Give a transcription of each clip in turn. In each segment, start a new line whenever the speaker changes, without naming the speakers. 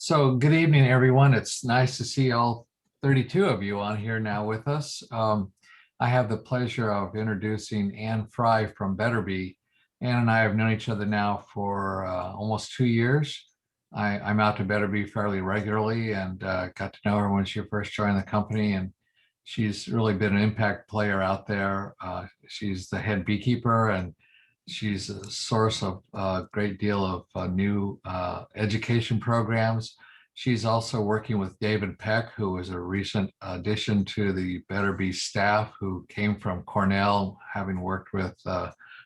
So good evening, everyone. It's nice to see all 32 of you on here now with us. I have the pleasure of introducing Ann Frey from Better Bee. Ann and I have known each other now for almost 2 years. I'm out to Better Bee fairly regularly and got to know her when she first joined the company. And she's really been an impact player out there. She's the head beekeeper, and she's a source of a great deal of new education programs. She's also working with David Peck, who is a recent addition to the Better Bee staff, who came from Cornell, having worked with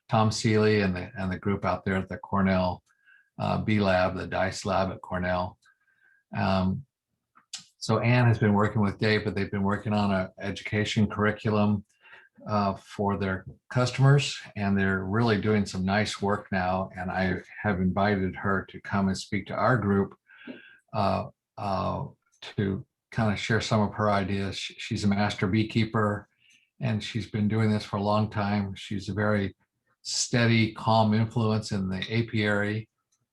Tom Seeley and the group out there at the Cornell Bee Lab, the DICE lab at Cornell. So Ann has been working with Dave, but they've been working on an education curriculum for their customers, and they're really doing some nice work now. And I have invited her to come and speak to our group to kind of share some of her ideas. She's a master beekeeper, and she's been doing this for a long time. She's a very steady, calm influence in the apiary,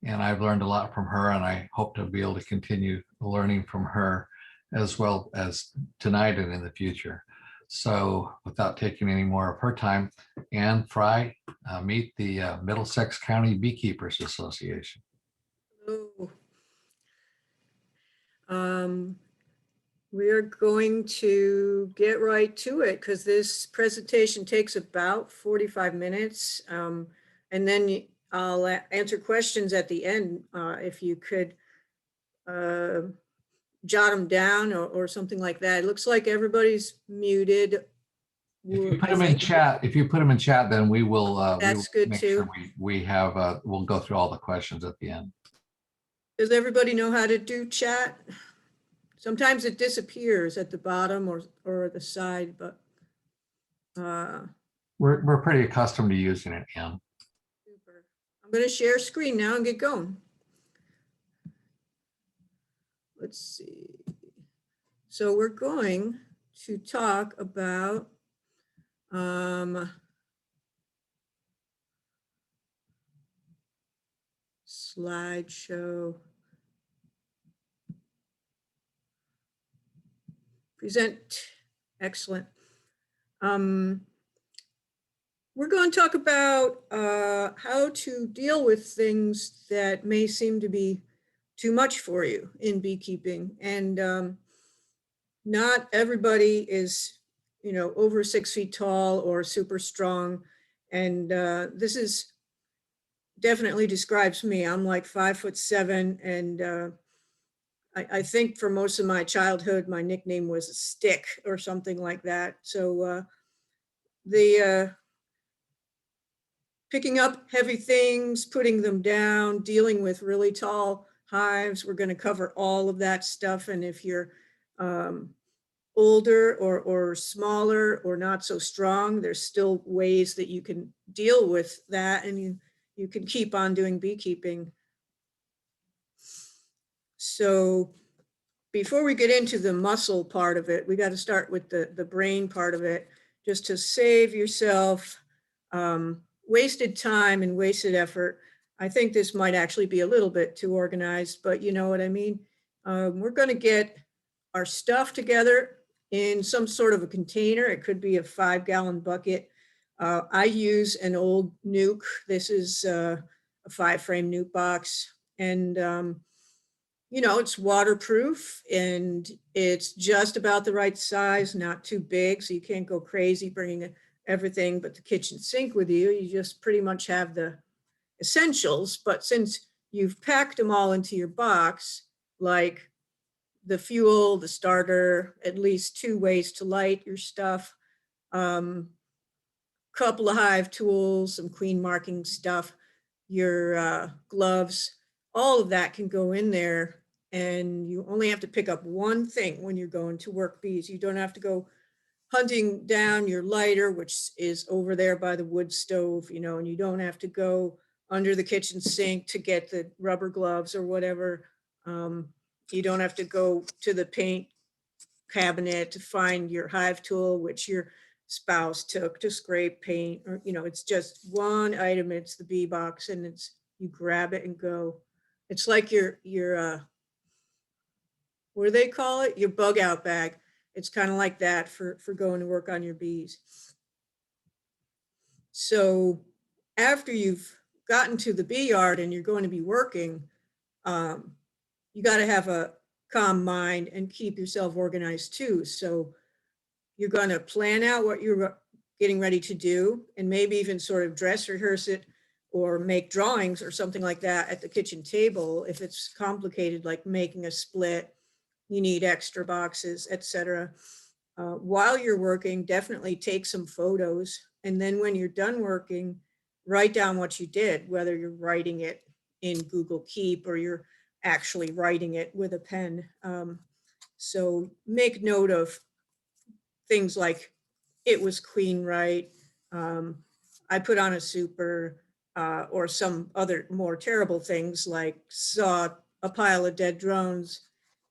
and I've learned a lot from her, and I hope to be able to continue learning from her as well as tonight and in the future. So without taking any more of her time, Ann Frey, meet the Middlesex County Beekeepers Association.
Hello. We are going to get right to it because this presentation takes about 45 minutes. And then I'll answer questions at the end. If you could jot them down or something like that. It looks like everybody's muted.
If you put them in chat, then we will.
That's
we will
good
make
too.
Sure we have. We'll go through all the questions at the end.
Does everybody know how to do chat? Sometimes it disappears at the bottom or the side, but
we're pretty accustomed to using it, Ann.
Super. I'm going to share screen now and get going. Let's see. So we're going to talk about slideshow. Present. Excellent. We're going to talk about how to deal with things that may seem to be too much for you in beekeeping. And not everybody is, over 6 feet tall or super strong. And this is definitely describes me. I'm like 5'7", and I think for most of my childhood, my nickname was a stick or something like that. So the picking up heavy things, putting them down, dealing with really tall hives, we're going to cover all of that stuff. And if you're older or smaller or not so strong, there's still ways that you can deal with that, and you can keep on doing beekeeping. So before we get into the muscle part of it, we got to start with the brain part of it, just to save yourself wasted time and wasted effort. I think this might actually be a little bit too organized, but you know what I mean? We're going to get our stuff together in some sort of a container. It could be a 5-gallon bucket. I use an old nuke. This is a 5-frame nuke box. And it's waterproof, and it's just about the right size, not too big, so you can't go crazy bringing everything but the kitchen sink with you. You just pretty much have the essentials. But since you've packed them all into your box, like the fuel, the starter, at least 2 ways to light your stuff, couple of hive tools, some queen marking stuff, your gloves, all of that can go in there. And you only have to pick up one thing when you're going to work bees. You don't have to go hunting down your lighter, which is over there by the wood stove, and you don't have to go under the kitchen sink to get the rubber gloves or whatever. You don't have to go to the paint cabinet to find your hive tool, which your spouse took to scrape paint, or, it's just one item. It's the bee box, and you grab it and go. It's like your what do they call it? Your bug out bag. It's kind of like that for going to work on your bees. So after you've gotten to the bee yard and you're going to be working, you got to have a calm mind and keep yourself organized too. So you're going to plan out what you're getting ready to do, and maybe even sort of dress rehearse it or make drawings or something like that at the kitchen table. If it's complicated, like making a split, you need extra boxes, etc. While you're working, definitely take some photos. And then when you're done working, write down what you did, whether you're writing it in Google Keep or you're actually writing it with a pen. So make note of things like, it was queen right, I put on a super, or some other more terrible things like saw a pile of dead drones,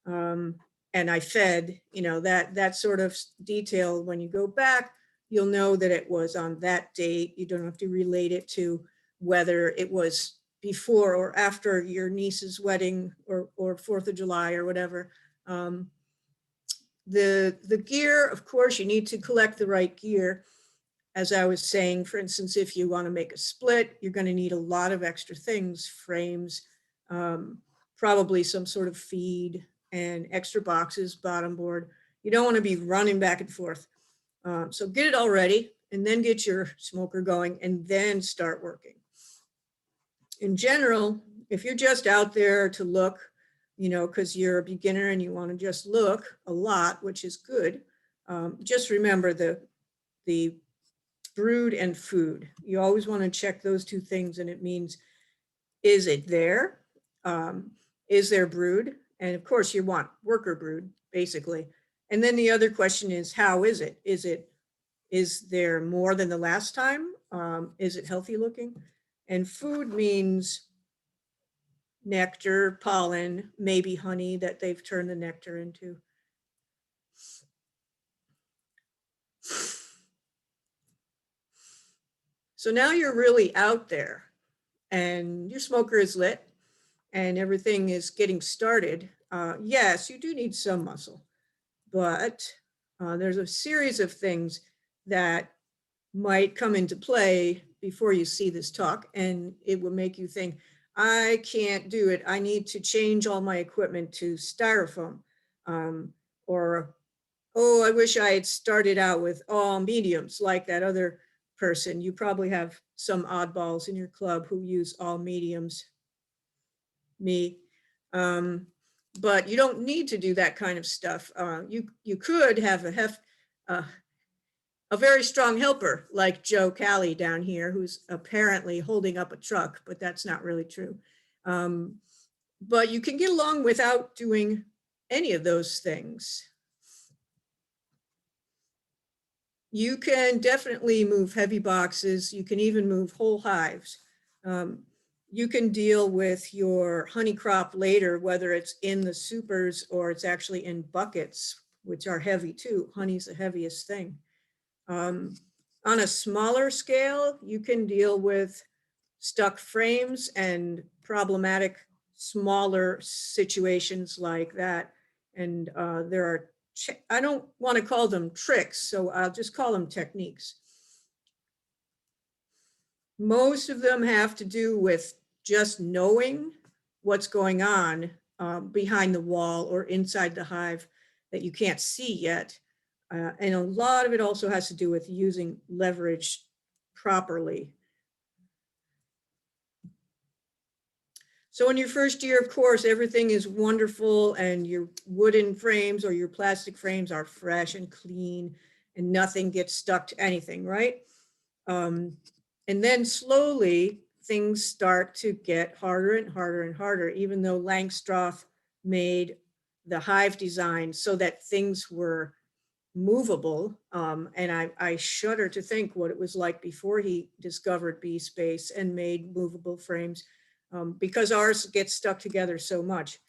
and I fed, that sort of detail. When you go back, you'll know that it was on that date. You don't have to relate it to whether it was before or after your niece's wedding or 4th of July or whatever. The gear, of course, you need to collect the right gear. As I was saying, for instance, if you want to make a split, you're going to need a lot of extra things, frames, probably some sort of feed and extra boxes, bottom board. You don't want to be running back and forth. So get it all ready and then get your smoker going and then start working. In general, if you're just out there to look, because you're a beginner and you want to just look a lot, which is good, just remember the brood and food. You always want to check those two things, and it means, is it there? Is there brood? And of course you want worker brood, basically. And then the other question is, how is it? Is there more than the last time? Is it healthy looking? And food means nectar, pollen, maybe honey that they've turned the nectar into. So now you're really out there and your smoker is lit and everything is getting started. Yes, you do need some muscle, but there's a series of things that might come into play before you see this talk, and it will make you think, I can't do it. I need to change all my equipment to styrofoam. Or, oh, I wish I had started out with all mediums like that other person. You probably have some oddballs in your club who use all mediums, me. But you don't need to do that kind of stuff. You could have a very strong helper like Joe Callie down here, who's apparently holding up a truck, but that's not really true. But you can get along without doing any of those things. You can definitely move heavy boxes. You can even move whole hives. You can deal with your honey crop later, whether it's in the supers or it's actually in buckets, which are heavy too. Honey's the heaviest thing. On a smaller scale, you can deal with stuck frames and problematic smaller situations like that. And there are, I don't want to call them tricks, so I'll just call them techniques. Most of them have to do with just knowing what's going on behind the wall or inside the hive that you can't see yet. And a lot of it also has to do with using leverage properly. So in your first year, of course, everything is wonderful and your wooden frames or your plastic frames are fresh and clean and nothing gets stuck to anything, right? And then slowly things start to get harder and harder and harder, even though Langstroth made the hive design so that things were movable. And I shudder to think what it was like before he discovered bee space and made movable frames, because ours get stuck together so much.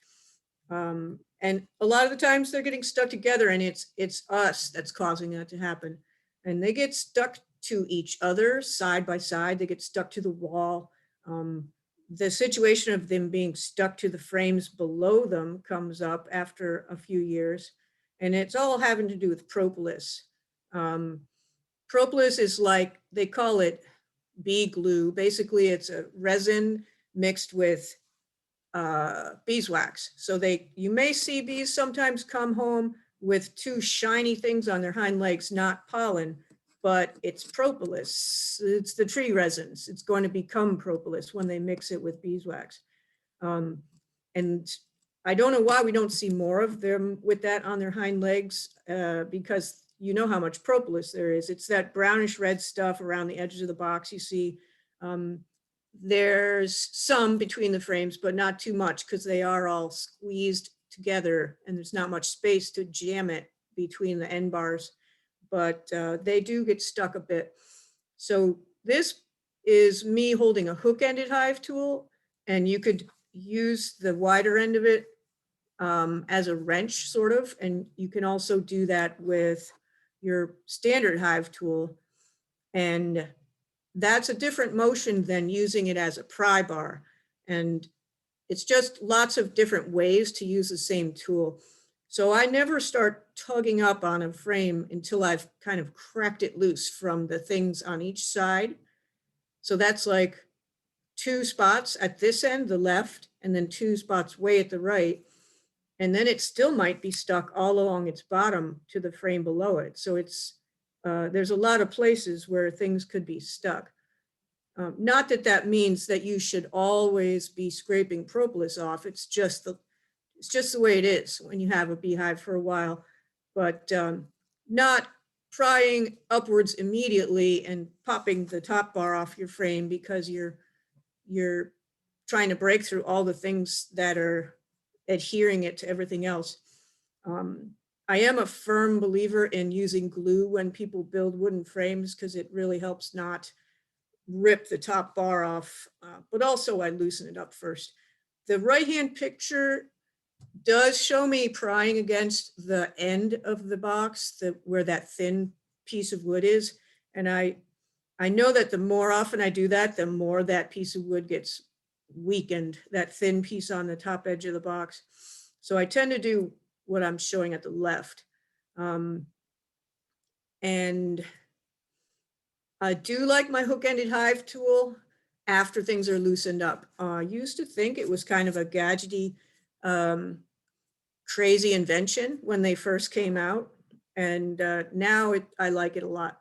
And a lot of the times they're getting stuck together and it's us that's causing that to happen. And they get stuck to each other side by side. They get stuck to the wall. the situation of them being stuck to the frames below them comes up after a few years. And it's all having to do with propolis. Propolis is like, they call it bee glue. Basically, it's a resin mixed with beeswax. So you may see bees sometimes come home with two shiny things on their hind legs, not pollen, but it's propolis. It's the tree resins. It's going to become propolis when they mix it with beeswax. And I don't know why we don't see more of them with that on their hind legs, because you know how much propolis there is. It's that brownish red stuff around the edges of the box you see. There's some between the frames, but not too much because they are all squeezed together and there's not much space to jam it between the end bars, but they do get stuck a bit. So this is me holding a hook-ended hive tool, and you could use the wider end of it as a wrench sort of, and you can also do that with your standard hive tool. And that's a different motion than using it as a pry bar. And it's just lots of different ways to use the same tool. So I never start tugging up on a frame until I've kind of cracked it loose from the things on each side. So that's like 2 spots at this end, the left, and then 2 spots way at the right. And then it still might be stuck all along its bottom to the frame below it. So it's there's a lot of places where things could be stuck. Not that that means that you should always be scraping propolis off. It's just the way it is when you have a beehive for a while, but not prying upwards immediately and popping the top bar off your frame because you're trying to break through all the things that are adhering it to everything else. I am a firm believer in using glue when people build wooden frames because it really helps not rip the top bar off, but also I loosen it up first. The right-hand picture does show me prying against the end of the box, where that thin piece of wood is. And I know that the more often I do that, the more that piece of wood gets weakened, that thin piece on the top edge of the box. So I tend to do what I'm showing at the left. And I do like my hook-ended hive tool after things are loosened up. I used to think it was kind of a gadgety, crazy invention when they first came out. And now I like it a lot.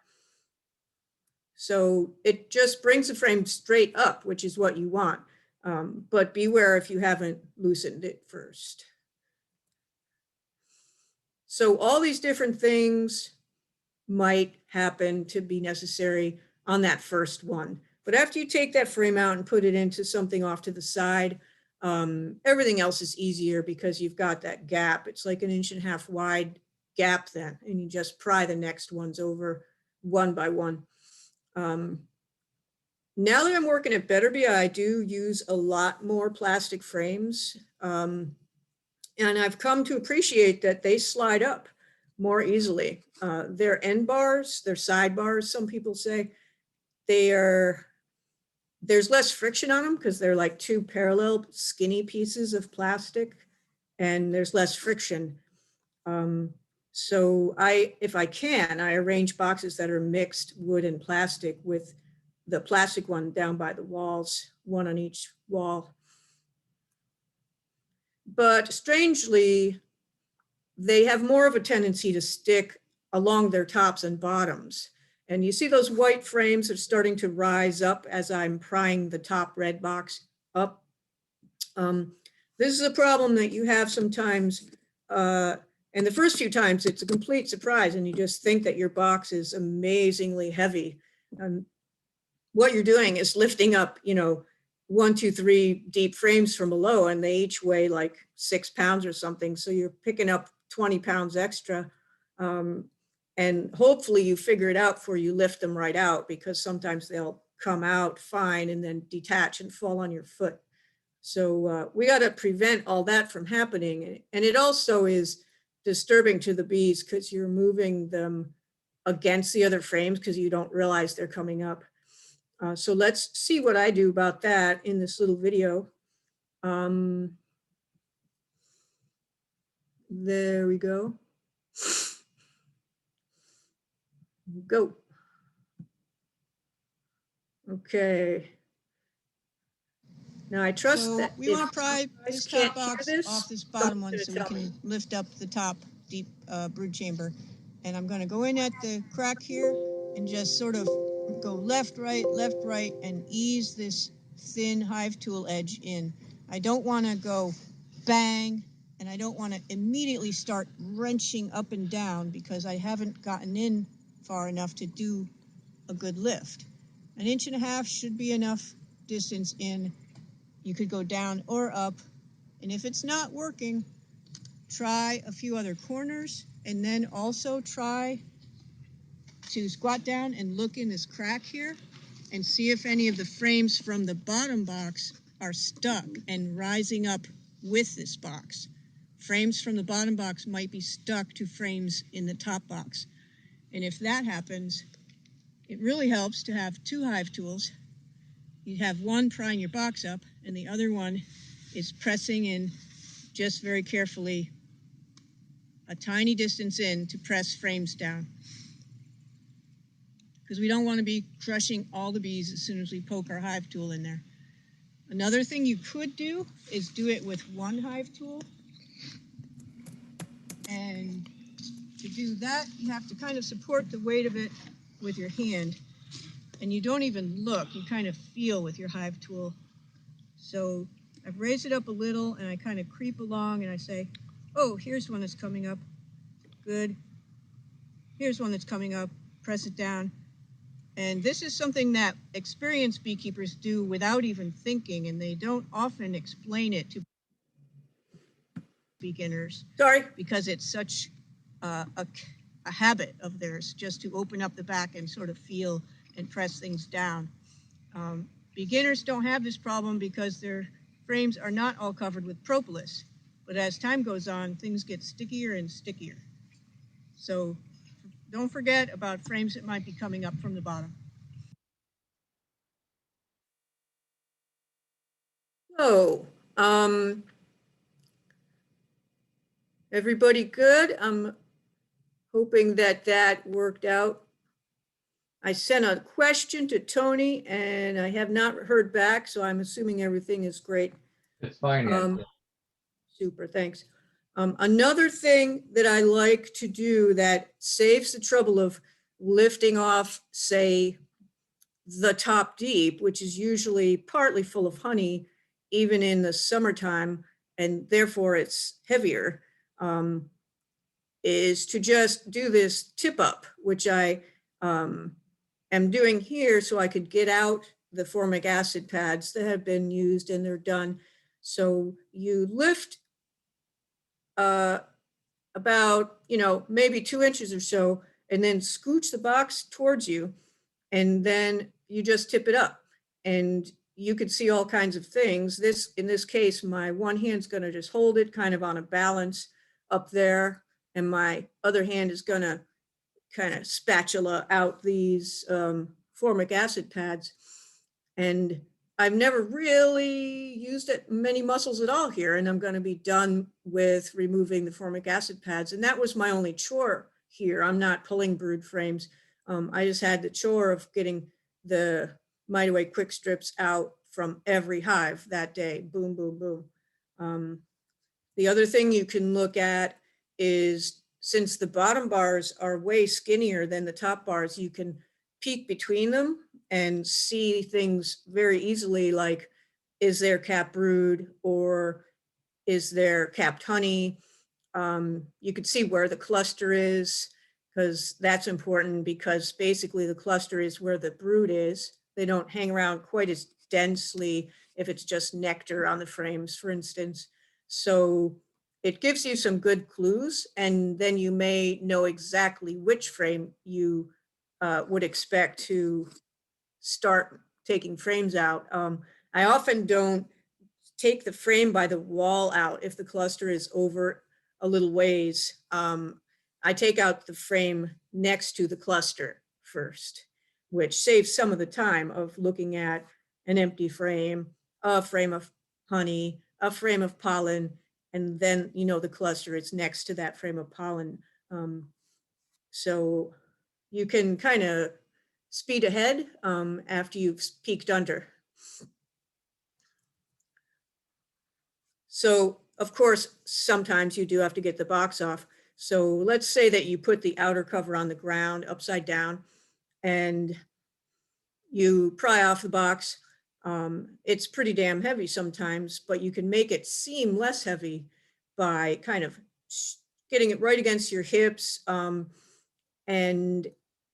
So it just brings the frame straight up, which is what you want. But beware if you haven't loosened it first. So all these different things might happen to be necessary on that first one. But after you take that frame out and put it into something off to the side, everything else is easier because you've got that gap. It's like 1.5 inches wide gap then, and you just pry the next ones over one by one. Now that I'm working at Beterbee, I do use a lot more plastic frames. And I've come to appreciate that they slide up more easily. Their end bars, their side bars, some people say, there's less friction on them because they're like 2 parallel skinny pieces of plastic, and there's less friction. So if I can, I arrange boxes that are mixed wood and plastic, with the plastic one down by the walls, one on each wall. But strangely, they have more of a tendency to stick along their tops and bottoms. And you see those white frames are starting to rise up as I'm prying the top red box up. This is a problem that you have sometimes. And the first few times it's a complete surprise and you just think that your box is amazingly heavy. What you're doing is lifting up, 1, 2, 3 deep frames from below, and they each weigh like 6 pounds or something. So you're picking up 20 pounds extra. And hopefully you figure it out before you lift them right out, because sometimes they'll come out fine and then detach and fall on your foot. So we got to prevent all that from happening. And it also is disturbing to the bees because you're moving them against the other frames because you don't realize they're coming up. So let's see what I do about that in this little video. There we go. Go. Okay. Now I trust
So
that
we
if
want to pry
you guys
this
can't
top
hear
box
this,
off this
someone's
bottom one
gonna
so we
tell me.
can lift up the top deep brood chamber. And I'm going to go in at the crack here and just sort of go left, right, and ease this thin hive tool edge in. I don't want to go bang, and I don't want to immediately start wrenching up and down because I haven't gotten in far enough to do a good lift. 1.5 inches should be enough distance in. You could go down or up, and if it's not working, try a few other corners, and then also try to squat down and look in this crack here and see if any of the frames from the bottom box are stuck and rising up with this box. Frames from the bottom box might be stuck to frames in the top box. And if that happens, it really helps to have 2 hive tools. You have one prying your box up, and the other one is pressing in just very carefully a tiny distance in to press frames down. Because we don't want to be crushing all the bees as soon as we poke our hive tool in there. Another thing you could do is do it with 1 hive tool. And to do that, you have to kind of support the weight of it with your hand. And you don't even look, you kind of feel with your hive tool. So I've raised it up a little and I kind of creep along and I say, oh, here's one that's coming up. Good. Here's one that's coming up. Press it down. And this is something that experienced beekeepers do without even thinking, and they don't often explain it to beginners.
Sorry.
Because it's such a habit of theirs just to open up the back and sort of feel and press things down. Beginners don't have this problem because their frames are not all covered with propolis. But as time goes on, things get stickier and stickier. So don't forget about frames that might be coming up from the bottom.
So, everybody good? I'm hoping that that worked out. I sent a question to Tony and I have not heard back, so I'm assuming everything is great.
It's fine. Ed.
Super, thanks. Another thing that I like to do that saves the trouble of lifting off, say, the top deep, which is usually partly full of honey, even in the summertime, and therefore it's heavier, is to just do this tip up, which I am doing here so I could get out the formic acid pads that have been used and they're done. So you lift about, maybe 2 inches or so, and then scooch the box towards you, and then you just tip it up. And you could see all kinds of things. In this case, my one hand's going to just hold it kind of on a balance up there, and my other hand is going to kind of spatula out these formic acid pads. And I've never really used it many muscles at all here, and I'm going to be done with removing the formic acid pads. And that was my only chore here. I'm not pulling brood frames. I just had the chore of getting the Mite Away quick strips out from every hive that day. Boom, boom, boom. The other thing you can look at is, since the bottom bars are way skinnier than the top bars, you can peek between them and see things very easily, like, is there capped brood or is there capped honey? You could see where the cluster is, because that's important, because basically the cluster is where the brood is. They don't hang around quite as densely if it's just nectar on the frames, for instance. So it gives you some good clues, and then you may know exactly which frame you would expect to start taking frames out. I often don't take the frame by the wall out if the cluster is over a little ways. I take out the frame next to the cluster first. which saves some of the time of looking at an empty frame, a frame of honey, a frame of pollen, and then, you know, the cluster is next to that frame of pollen. So you can kind of speed ahead after you've peeked under. So of course, sometimes you do have to get the box off. So let's say that you put the outer cover on the ground upside down and you pry off the box. It's pretty damn heavy sometimes, but you can make it seem less heavy by kind of getting it right against your hips and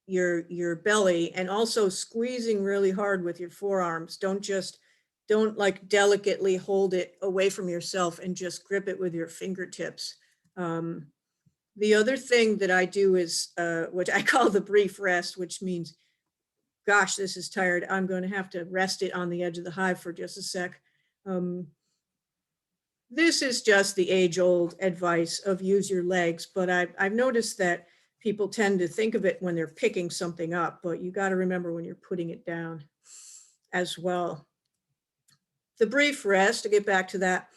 your belly, and also squeezing really hard with your forearms. Don't like delicately hold it away from yourself and just grip it with your fingertips. The other thing that I do is what I call the brief rest, which means, gosh, this is tired. I'm going to have to rest it on the edge of the hive for just a sec. This is just the age-old advice of use your legs, but I've noticed that people tend to think of it when they're picking something up, but you got to remember when you're putting it down as well. The brief rest, to get back to that,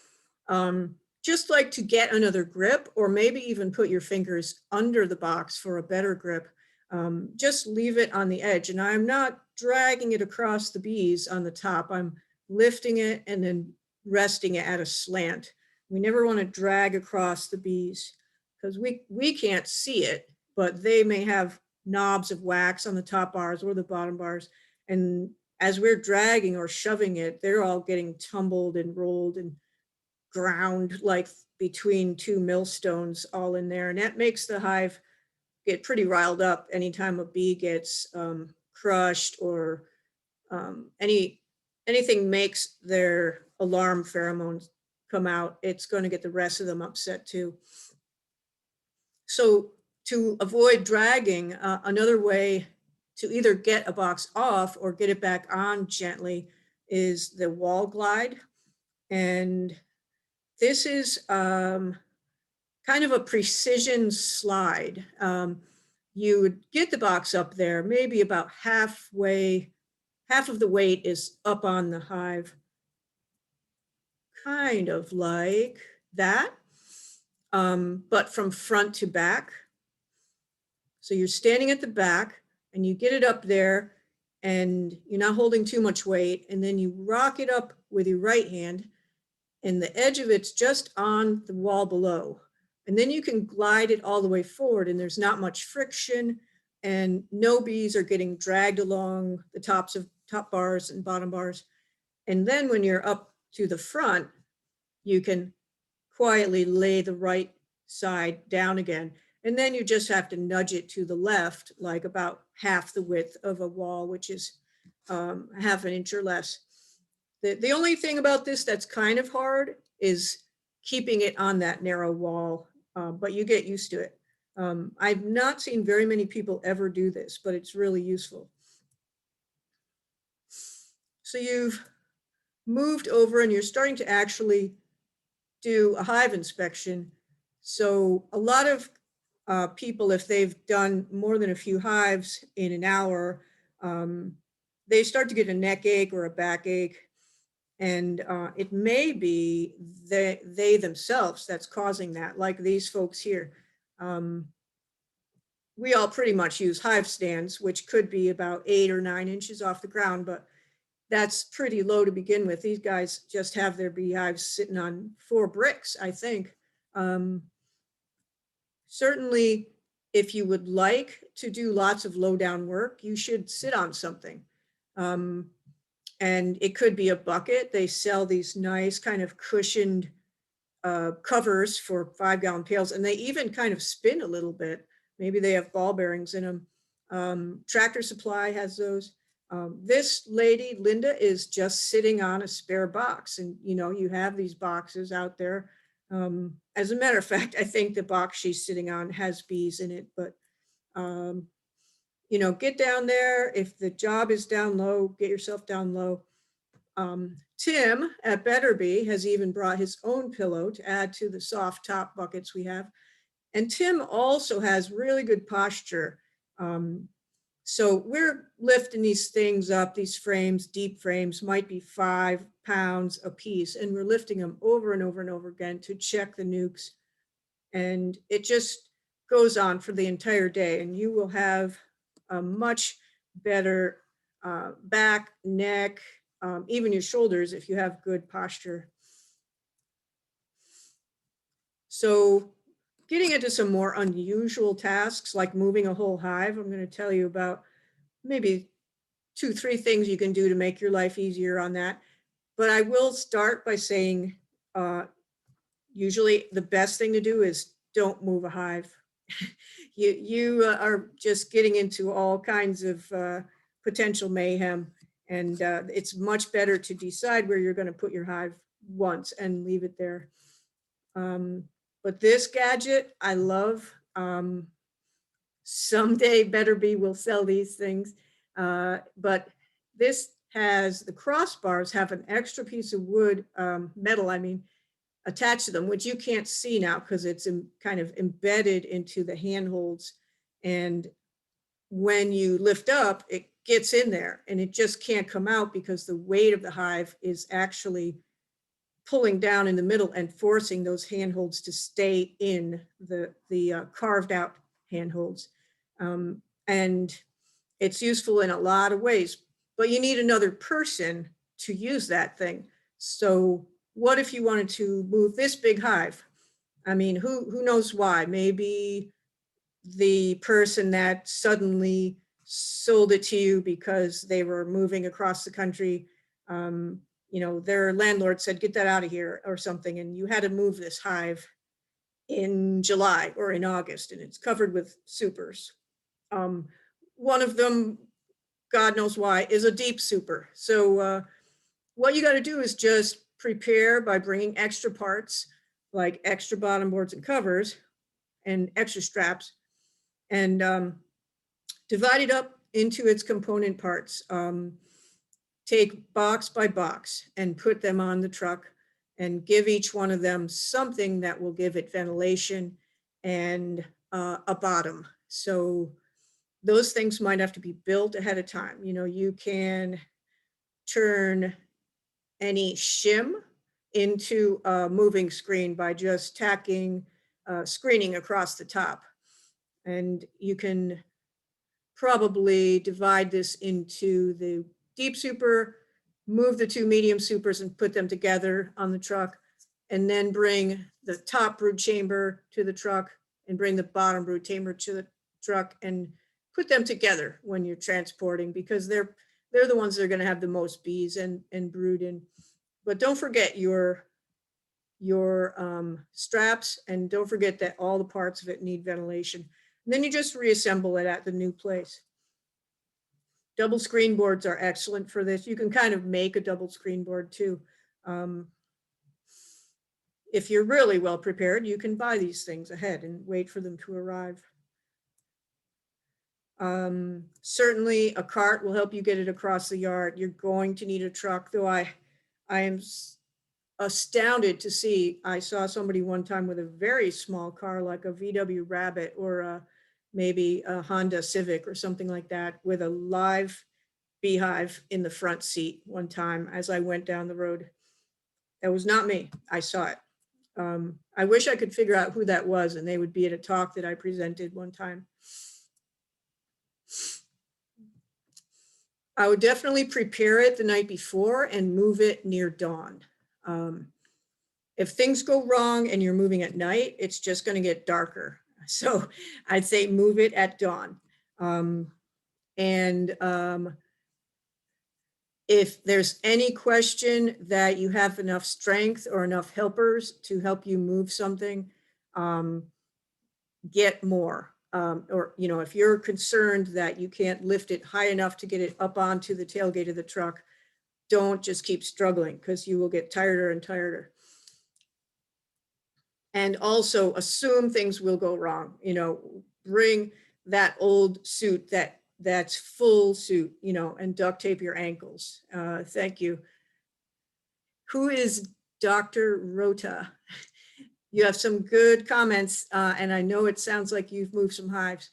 just like to get another grip, or maybe even put your fingers under the box for a better grip. Just leave it on the edge. And I'm not dragging it across the bees on the top. I'm lifting it and then resting it at a slant. We never want to drag across the bees because we can't see it, but they may have knobs of wax on the top bars or the bottom bars. And as we're dragging or shoving it, they're all getting tumbled and rolled and ground like between two millstones all in there. And that makes the hive get pretty riled up anytime a bee gets crushed or anything makes their alarm pheromones come out. It's going to get the rest of them upset too. So to avoid dragging, another way to either get a box off or get it back on gently is the wall glide. And this is kind of a precision slide. You would get the box up there, maybe about half of the weight is up on the hive, kind of like that, but from front to back. So you're standing at the back and you get it up there and you're not holding too much weight, and then you rock it up with your right hand and the edge of it's just on the wall below. And then you can glide it all the way forward and there's not much friction and no bees are getting dragged along the top bars and bottom bars. And then when you're up to the front, you can quietly lay the right side down again. And then you just have to nudge it to the left, like about half the width of a wall, which is half an inch or less. The only thing about this that's kind of hard is keeping it on that narrow wall, but you get used to it. I've not seen very many people ever do this, but it's really useful. So you've moved over and you're starting to actually do a hive inspection. So a lot of people, if they've done more than a few hives in an hour, they start to get a neck ache or a back ache. And it may be they themselves that's causing that, like these folks here. We all pretty much use hive stands, which could be about 8 or 9 inches off the ground, but that's pretty low to begin with. These guys just have their beehives sitting on 4 bricks, I think. Certainly, if you would like to do lots of low down work, you should sit on something. And it could be a bucket. They sell these nice kind of cushioned covers for 5-gallon pails, and they even kind of spin a little bit. Maybe they have ball bearings in them. Tractor Supply has those. This lady, Linda, is just sitting on a spare box. And, you know, you have these boxes out there. As a matter of fact, I think the box she's sitting on has bees in it, but, you know, get down there. If the job is down low, get yourself down low. Tim at Better Bee has even brought his own pillow to add to the soft top buckets we have. And Tim also has really good posture. So we're lifting these things up, these frames, deep frames, might be 5 pounds a piece, and we're lifting them over and over and over again to check the nukes. And it just goes on for the entire day, and you will have a much better back, neck, even your shoulders if you have good posture. So getting into some more unusual tasks like moving a whole hive, I'm going to tell you about maybe 2, 3 things you can do to make your life easier on that. But I will start by saying, usually the best thing to do is don't move a hive. You are just getting into all kinds of potential mayhem. And it's much better to decide where you're going to put your hive once and leave it there. But this gadget, I love. Someday Better Bee will sell these things. But this has, the crossbars have an extra piece of wood, metal, I mean, attached to them, which you can't see now because it's kind of embedded into the handholds. And when you lift up, it gets in there and it just can't come out because the weight of the hive is actually pulling down in the middle and forcing those handholds to stay in the carved out handholds. And it's useful in a lot of ways, but you need another person to use that thing. So what if you wanted to move this big hive? I mean, who knows why? Maybe the person that suddenly sold it to you because they were moving across the country, their landlord said, get that out of here or something. And you had to move this hive in July or in August, and it's covered with supers. One of them, God knows why, is a deep super. So what you got to do is just prepare by bringing extra parts like extra bottom boards and covers and extra straps, and divide it up into its component parts. Take box by box and put them on the truck and give each one of them something that will give it ventilation and a bottom. So those things might have to be built ahead of time. You can turn any shim into a moving screen by just tacking screening across the top. And you can probably divide this into the deep super, move the 2 medium supers and put them together on the truck, and then bring the top brood chamber to the truck and bring the bottom brood chamber to the truck and put them together when you're transporting, because they're the ones that are going to have the most bees and brood in. But don't forget your straps, and don't forget that all the parts of it need ventilation. And then you just reassemble it at the new place. Double screen boards are excellent for this. You can kind of make a double screen board too. If you're really well prepared, you can buy these things ahead and wait for them to arrive. Certainly a cart will help you get it across the yard. You're going to need a truck, though I am astounded to see, I saw somebody one time with a very small car like a VW Rabbit or maybe a Honda Civic or something like that, with a live beehive in the front seat one time as I went down the road. That was not me. I saw it. I wish I could figure out who that was, and they would be at a talk that I presented one time. I would definitely prepare it the night before and move it near dawn. If things go wrong and you're moving at night, it's just going to get darker. So I'd say move it at dawn. If there's any question that you have enough strength or enough helpers to help you move something, get more. Or, if you're concerned that you can't lift it high enough to get it up onto the tailgate of the truck, don't just keep struggling, because you will get tireder and tireder. And also assume things will go wrong. Bring that old suit that's full suit, and duct tape your ankles. Thank you. Who is Dr. Rota? You have some good comments, and I know it sounds like you've moved some hives.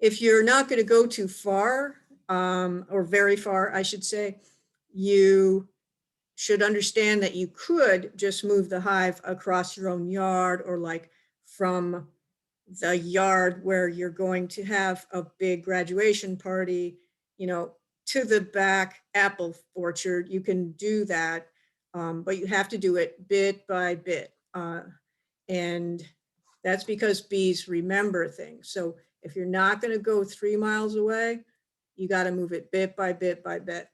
If you're not going to go too far, or very far, I should say, you should understand that you could just move the hive across your own yard, or like from the yard where you're going to have a big graduation party, to the back apple orchard. You can do that, but you have to do it bit by bit. And that's because bees remember things. So if you're not going to go 3 miles away, you got to move it bit by bit by bit.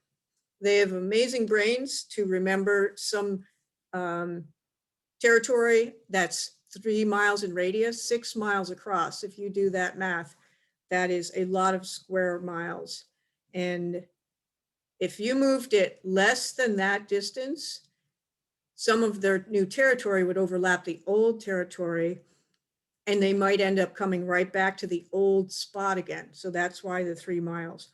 They have amazing brains to remember some territory that's 3 miles in radius, 6 miles across. If you do that math, that is a lot of square miles. And if you moved it less than that distance, some of their new territory would overlap the old territory, and they might end up coming right back to the old spot again. So that's why the 3 miles.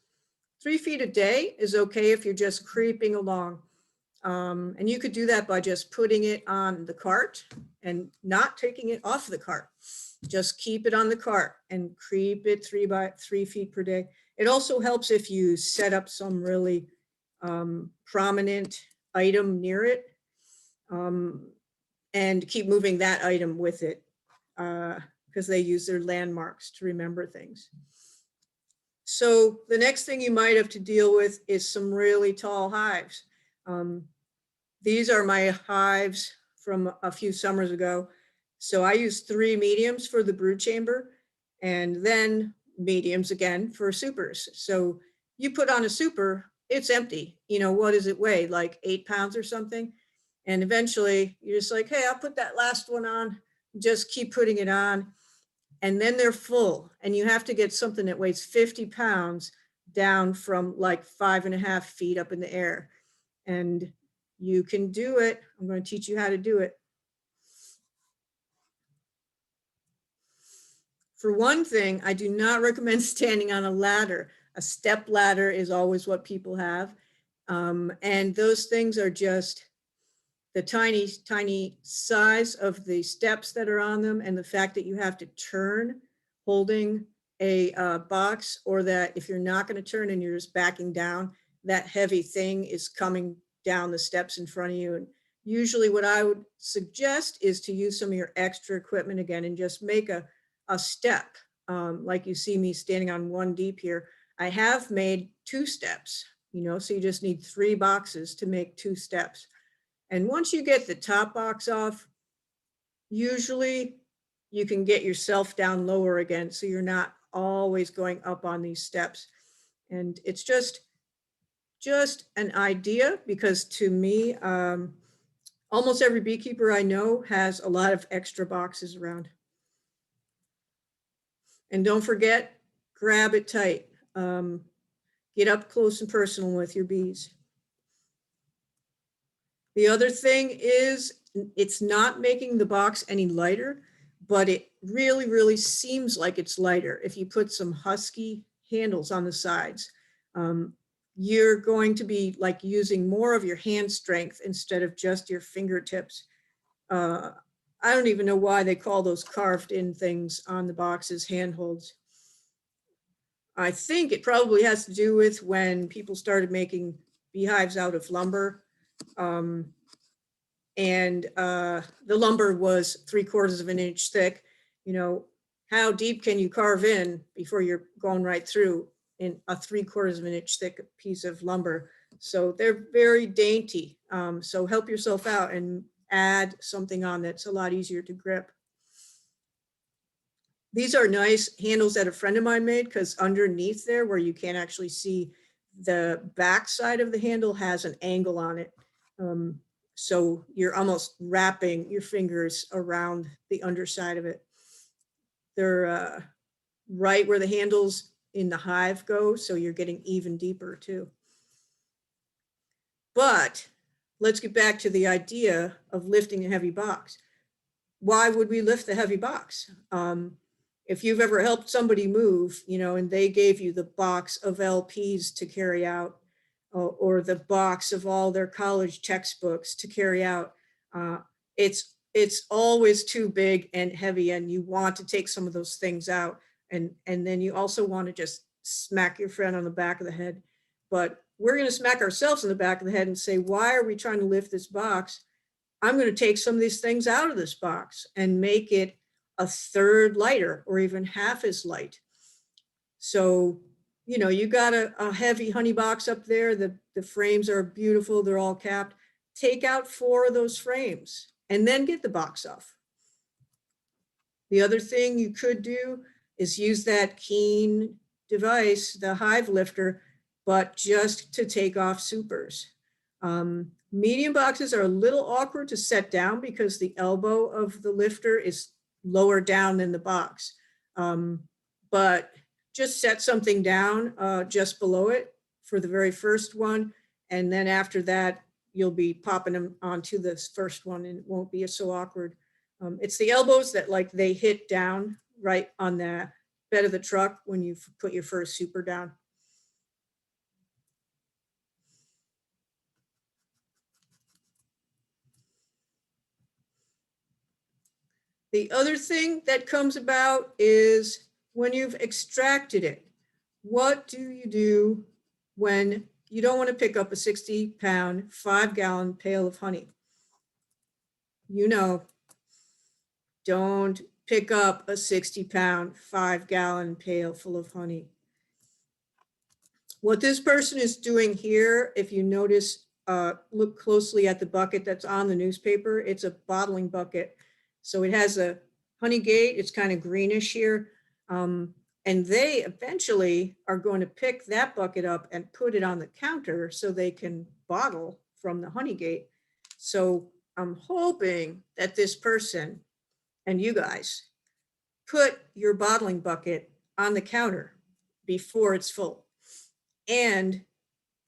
3 feet a day is okay if you're just creeping along. And you could do that by just putting it on the cart and not taking it off the cart. Just keep it on the cart and creep it 3 feet per day. It also helps if you set up some really prominent item near it, and keep moving that item with it, because they use their landmarks to remember things. So the next thing you might have to deal with is some really tall hives. These are my hives from a few summers ago. So I used 3 mediums for the brood chamber, and then mediums again for supers. So you put on a super, it's empty. What does it weigh? Like 8 pounds or something? And eventually you're just like, hey, I'll put that last one on. Just keep putting it on. And then they're full, and you have to get something that weighs 50 pounds down from like 5.5 feet up in the air. And you can do it. I'm going to teach you how to do it. For one thing, I do not recommend standing on a ladder. A step ladder is always what people have. And those things are just the tiny, tiny size of the steps that are on them, and the fact that you have to turn holding a box, or that if you're not going to turn and you're just backing down, that heavy thing is coming down the steps in front of you. And usually what I would suggest is to use some of your extra equipment again and just make a step. Like you see me standing on 1 deep here. I have made 2 steps, so you just need 3 boxes to make 2 steps. And once you get the top box off, usually you can get yourself down lower again, so you're not always going up on these steps. And it's just an idea, because to me, almost every beekeeper I know has a lot of extra boxes around. And don't forget, grab it tight. Get up close and personal with your bees. The other thing is, it's not making the box any lighter, but it really, really seems like it's lighter if you put some husky handles on the sides. You're going to be like using more of your hand strength instead of just your fingertips. I don't even know why they call those carved in things on the boxes handholds. I think it probably has to do with when people started making beehives out of lumber. And the lumber was 3/4 of an inch thick. How deep can you carve in before you're going right through in a 3/4 of an inch thick piece of lumber? So they're very dainty. So help yourself out and add something on that's a lot easier to grip. These are nice handles that a friend of mine made, because underneath there, where you can't actually see, the back side of the handle has an angle on it. So you're almost wrapping your fingers around the underside of it. They're right where the handles in the hive go, so you're getting even deeper too. But let's get back to the idea of lifting a heavy box. Why would we lift the heavy box? If you've ever helped somebody move, and they gave you the box of LPs to carry out, or the box of all their college textbooks to carry out, it's always too big and heavy, and you want to take some of those things out. And then you also want to just smack your friend on the back of the head. But we're going to smack ourselves in the back of the head and say, why are we trying to lift this box? I'm going to take some of these things out of this box and make it a third lighter or even half as light. So, you know, you got a heavy honey box up there. The frames are beautiful. They're all capped. Take out 4 of those frames and then get the box off. The other thing you could do is use that keen device, the hive lifter, but just to take off supers. Medium boxes are a little awkward to set down because the elbow of the lifter is lower down than the box. But just set something down just below it for the very first one. And then after that, you'll be popping them onto this first one and it won't be so awkward. It's the elbows that like they hit down right on the bed of the truck when you put your first super down. The other thing that comes about is when you've extracted it. What do you do when you don't want to pick up a 60-pound, 5-gallon pail of honey? You know, don't pick up a 60-pound, 5-gallon pail full of honey. What this person is doing here, if you notice, look closely at the bucket that's on the newspaper, it's a bottling bucket. So it has a honey gate, it's kind of greenish here. And they eventually are going to pick that bucket up and put it on the counter so they can bottle from the honey gate. So I'm hoping that this person and you guys put your bottling bucket on the counter before it's full and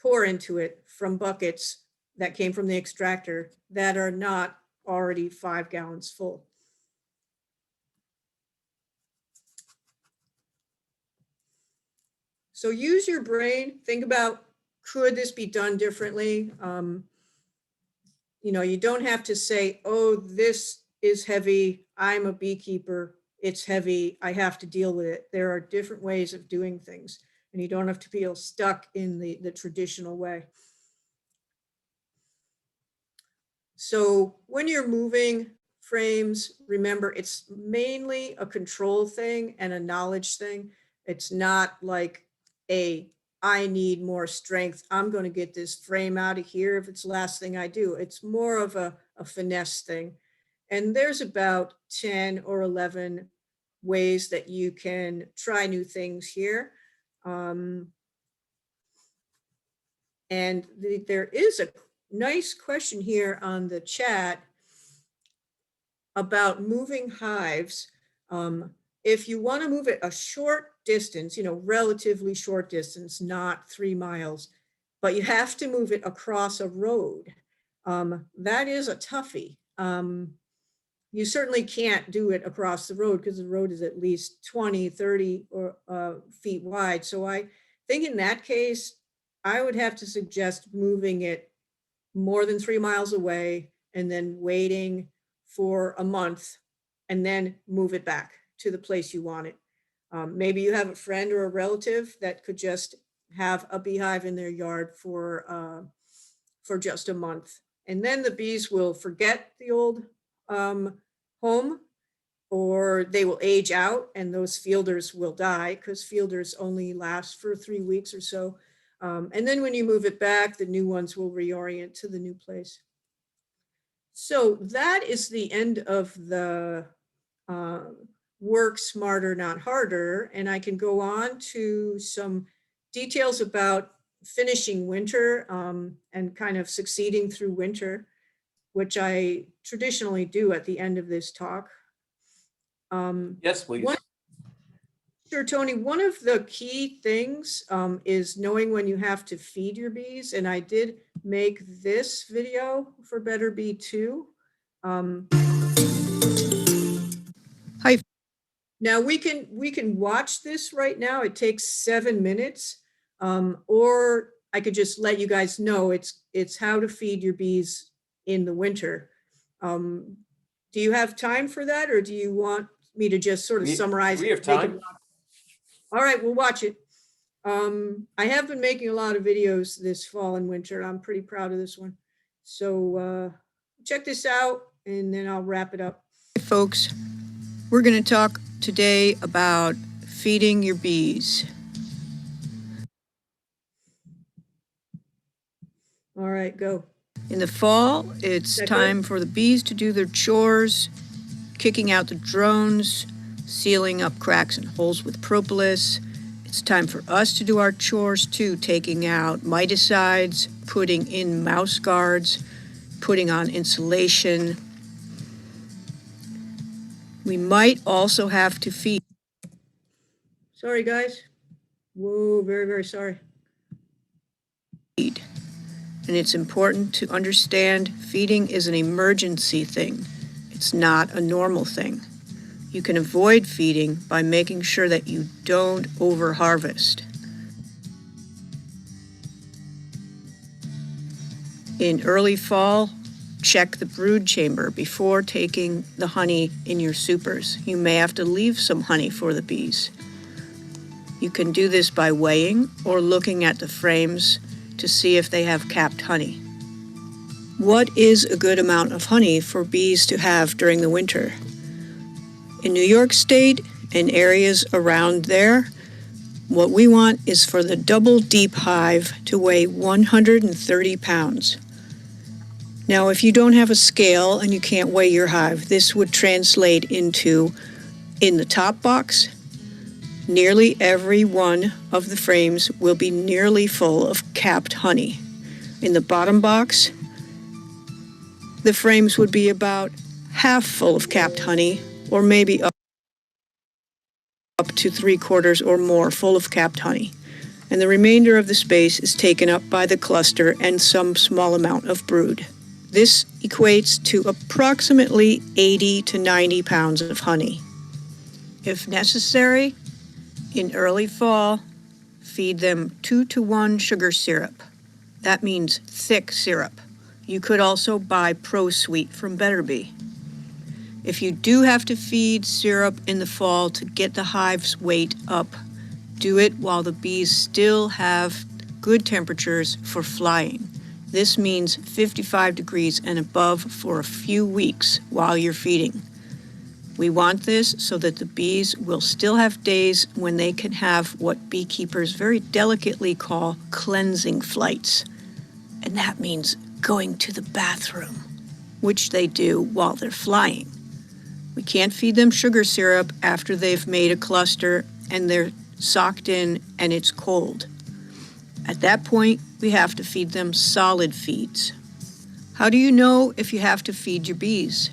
pour into it from buckets that came from the extractor that are not already 5 gallons full. So use your brain, think about, could this be done differently? You know, you don't have to say, oh, this is heavy, I'm a beekeeper, it's heavy, I have to deal with it. There are different ways of doing things, and you don't have to feel stuck in the traditional way. So when you're moving frames, remember, it's mainly a control thing and a knowledge thing. It's not like I need more strength, I'm going to get this frame out of here if it's the last thing I do. It's more of a finesse thing. And there's about 10 or 11 ways that you can try new things here. And there is a nice question here on the chat about moving hives. If you want to move it a short distance, you know, relatively short distance, not 3 miles, but you have to move it across a road. That is a toughie. You certainly can't do it across the road because the road is at least 20, 30 feet wide. So I think in that case, I would have to suggest moving it more than 3 miles away and then waiting for a month and then move it back to the place you want it. Maybe you have a friend or a relative that could just have a beehive in their yard for just a month. And then the bees will forget the old home, or they will age out and those fielders will die because fielders only last for 3 weeks or so. And then when you move it back, the new ones will reorient to the new place. So that is the end of the work smarter, not harder. And I can go on to some details about finishing winter and kind of succeeding through winter, which I traditionally do at the end of this talk.
Yes, please.
Sure, Tony. One of the key things is knowing when you have to feed your bees. And I did make this video for Better Bee 2.
Hive.
Now we can watch this right now. It takes 7 minutes, or I could just let you guys know it's how to feed your bees in the winter. Do you have time for that, or do you want me to just sort of summarize?
We have time.
All right, we'll watch it. I have been making a lot of videos this fall and winter. I'm pretty proud of this one. So check this out and then I'll wrap it up.
Hey folks, we're going to talk today about feeding your bees.
All right, go.
In the fall, it's
Second.
time for the bees to do their chores, kicking out the drones, sealing up cracks and holes with propolis. It's time for us to do our chores too, taking out miticides, putting in mouse guards, putting on insulation. We might also have to feed.
Sorry, guys. Whoa, very, very sorry.
And it's important to understand feeding is an emergency thing. It's not a normal thing. You can avoid feeding by making sure that you don't over-harvest. In early fall, check the brood chamber before taking the honey in your supers. You may have to leave some honey for the bees. You can do this by weighing or looking at the frames to see if they have capped honey. What is a good amount of honey for bees to have during the winter? In New York State and areas around there, what we want is for the double deep hive to weigh 130 pounds. Now, if you don't have a scale and you can't weigh your hive, this would translate into, in the top box, nearly every one of the frames will be nearly full of capped honey. In the bottom box, the frames would be about half full of capped honey, or maybe up to 3/4 or more full of capped honey. And the remainder of the space is taken up by the cluster and some small amount of brood. This equates to approximately 80 to 90 pounds of honey. If necessary, in early fall, feed them 2-to-1 sugar syrup. That means thick syrup. You could also buy Pro Sweet from Better Bee. If you do have to feed syrup in the fall to get the hive's weight up, do it while the bees still have good temperatures for flying. This means 55 degrees and above for a few weeks while you're feeding. We want this so that the bees will still have days when they can have what beekeepers very delicately call cleansing flights. And that means going to the bathroom, which they do while they're flying. We can't feed them sugar syrup after they've made a cluster and they're socked in and it's cold. At that point, we have to feed them solid feeds. How do you know if you have to feed your bees?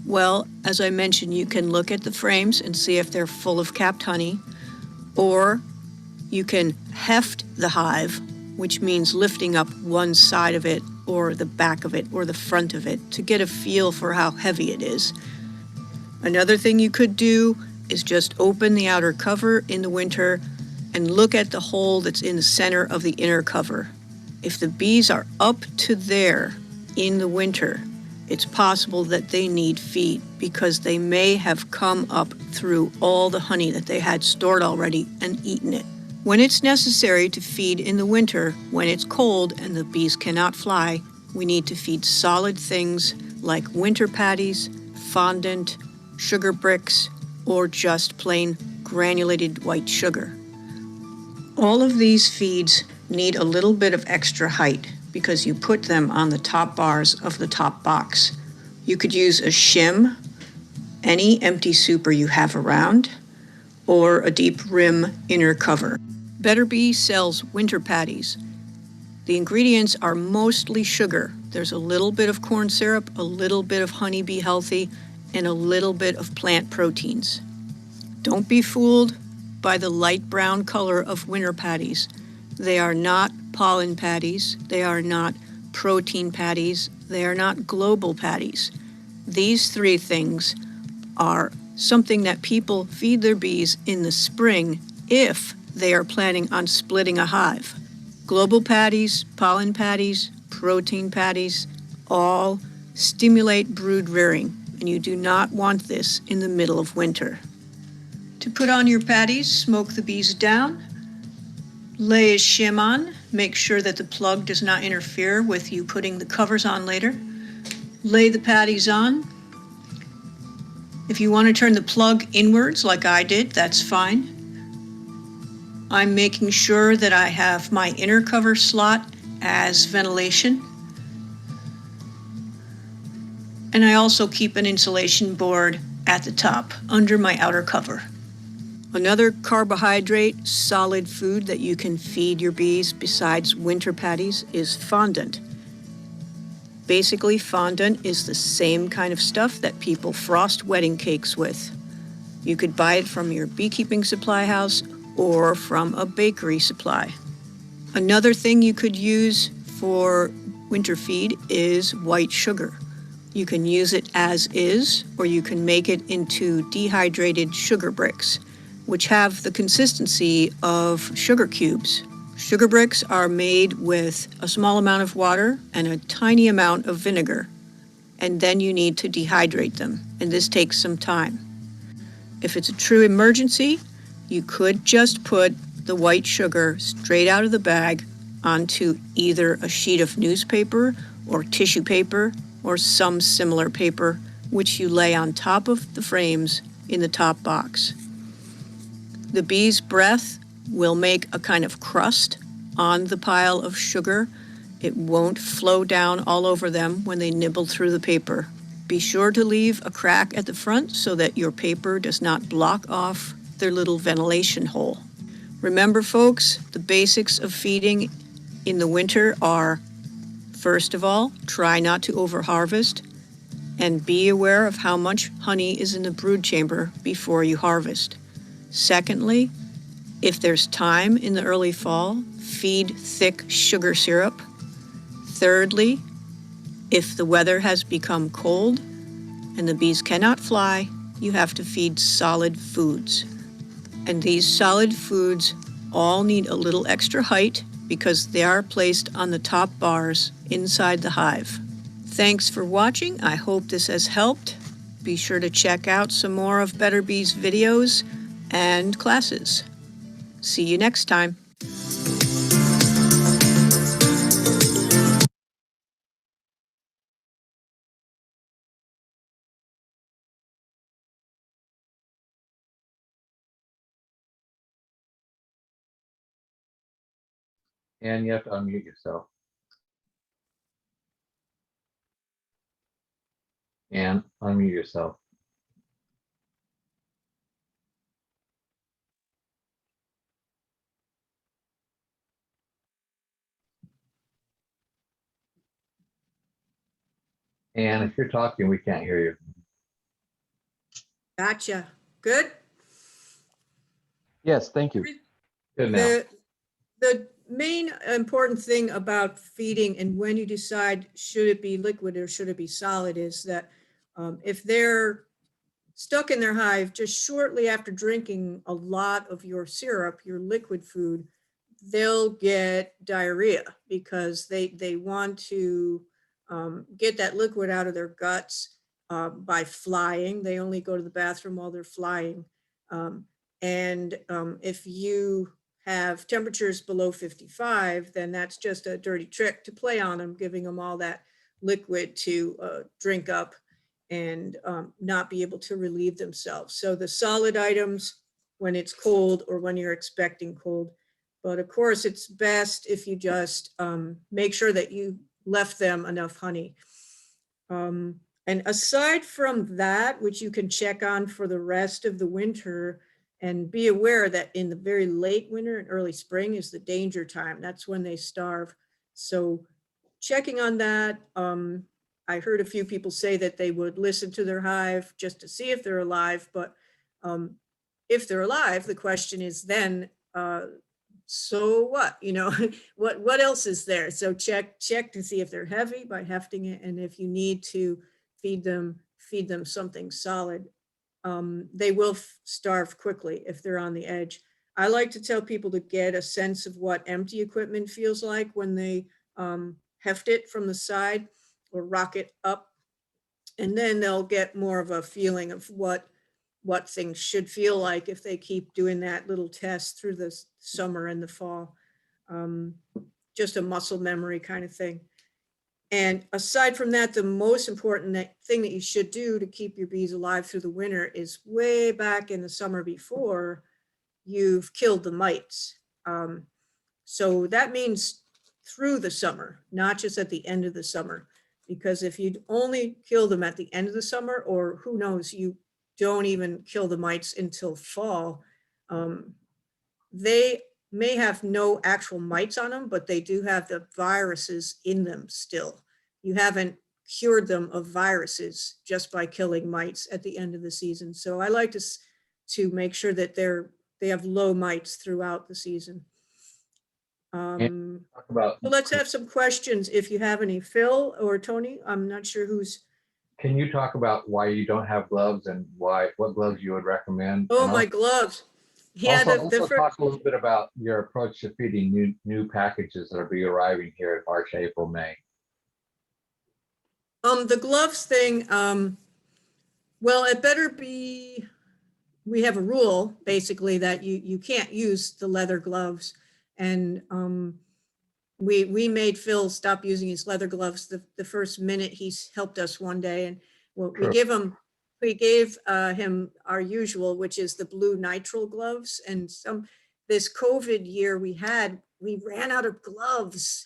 Well, as I mentioned, you can look at the frames and see if they're full of capped honey, or you can heft the hive, which means lifting up one side of it or the back of it or the front of it to get a feel for how heavy it is. Another thing you could do is just open the outer cover in the winter and look at the hole that's in the center of the inner cover. If the bees are up to there in the winter, it's possible that they need feed because they may have come up through all the honey that they had stored already and eaten it. When it's necessary to feed in the winter, when it's cold and the bees cannot fly, we need to feed solid things like winter patties, fondant, sugar bricks, or just plain granulated white sugar. All of these feeds need a little bit of extra height because you put them on the top bars of the top box. You could use a shim, any empty super you have around, or a deep rim inner cover. Better Bee sells winter patties. The ingredients are mostly sugar. There's a little bit of corn syrup, a little bit of honeybee healthy, and a little bit of plant proteins. Don't be fooled by the light brown color of winter patties. They are not pollen patties. They are not protein patties. They are not global patties. These three things are something that people feed their bees in the spring if they are planning on splitting a hive. Global patties, pollen patties, protein patties, all stimulate brood rearing, and you do not want this in the middle of winter. To put on your patties, smoke the bees down. Lay a shim on. Make sure that the plug does not interfere with you putting the covers on later. Lay the patties on. If you want to turn the plug inwards like I did, that's fine. I'm making sure that I have my inner cover slot as ventilation. And I also keep an insulation board at the top under my outer cover. Another carbohydrate, solid food that you can feed your bees besides winter patties is fondant. Basically, fondant is the same kind of stuff that people frost wedding cakes with. You could buy it from your beekeeping supply house or from a bakery supply. Another thing you could use for winter feed is white sugar. You can use it as is, or you can make it into dehydrated sugar bricks, which have the consistency of sugar cubes. Sugar bricks are made with a small amount of water and a tiny amount of vinegar, and then you need to dehydrate them, and this takes some time. If it's a true emergency, you could just put the white sugar straight out of the bag onto either a sheet of newspaper or tissue paper or some similar paper, which you lay on top of the frames in the top box. The bee's breath will make a kind of crust on the pile of sugar. It won't flow down all over them when they nibble through the paper. Be sure to leave a crack at the front so that your paper does not block off their little ventilation hole. Remember, folks, the basics of feeding in the winter are, first of all, try not to overharvest, and be aware of how much honey is in the brood chamber before you harvest. Secondly, if there's time in the early fall, feed thick sugar syrup. Thirdly, if the weather has become cold and the bees cannot fly, you have to feed solid foods. And these solid foods all need a little extra height because they are placed on the top bars inside the hive. Thanks for watching. I hope this has helped. Be sure to check out some more of Better Bees videos and classes. See you next time.
And you have to unmute yourself. And unmute yourself. And if you're talking, we can't hear you.
Gotcha. Good.
Yes, thank you.
Good now.
The main important thing about feeding and when you decide should it be liquid or should it be solid is that if they're stuck in their hive just shortly after drinking a lot of your syrup, your liquid food, they'll get diarrhea because they want to get that liquid out of their guts by flying. They only go to the bathroom while they're flying. If you have temperatures below 55, then that's just a dirty trick to play on them, giving them all that liquid to drink up and not be able to relieve themselves. So the solid items when it's cold or when you're expecting cold. But of course, it's best if you just make sure that you left them enough honey. And aside from that, which you can check on for the rest of the winter, and be aware that in the very late winter and early spring is the danger time. That's when they starve. So checking on that, I heard a few people say that they would listen to their hive just to see if they're alive, but if they're alive, the question is then, so what, you know, what else is there? So check to see if they're heavy by hefting it, and if you need to feed them something solid. They will starve quickly if they're on the edge. I like to tell people to get a sense of what empty equipment feels like when they heft it from the side or rock it up, and then they'll get more of a feeling of what what things should feel like if they keep doing that little test through the summer and the fall. Just a muscle memory kind of thing. And aside from that, the most important thing that you should do to keep your bees alive through the winter is way back in the summer before you've killed the mites. So that means through the summer, not just at the end of the summer. Because if you only kill them at the end of the summer, or who knows, you don't even kill the mites until fall, they may have no actual mites on them, but they do have the viruses in them still. You haven't cured them of viruses just by killing mites at the end of the season. So I like to make sure that they have low mites throughout the season.
Talk about,
So let's have some questions if you have any. Phil or Tony, I'm not sure who's.
can you talk about why you don't have gloves and what gloves you would recommend?
Oh,
And
my gloves. Yeah,
also talk a little bit about your approach to feeding new packages that will be arriving here in March, April, May.
The gloves thing, well, it better be, we have a rule basically that you can't use the leather gloves. And we made Phil stop using his leather gloves the first minute he's helped us one day. And we gave him our usual, which is the blue nitrile gloves. And this COVID year we ran out of gloves.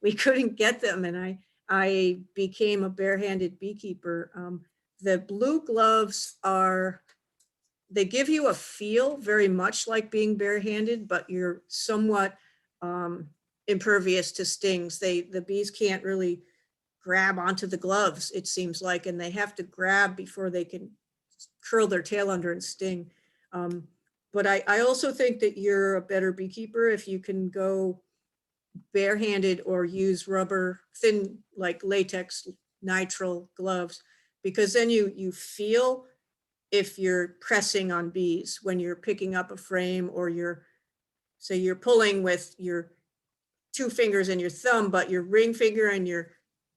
We couldn't get them. And I became a barehanded beekeeper. The blue gloves they give you a feel very much like being barehanded, but you're somewhat impervious to stings. The bees can't really grab onto the gloves, it seems like, and they have to grab before they can curl their tail under and sting. But I also think that you're a better beekeeper if you can go barehanded or use rubber, thin, like latex nitrile gloves, because then you feel if you're pressing on bees when you're picking up a frame, or you're pulling with your 2 fingers and your thumb, but your ring finger and your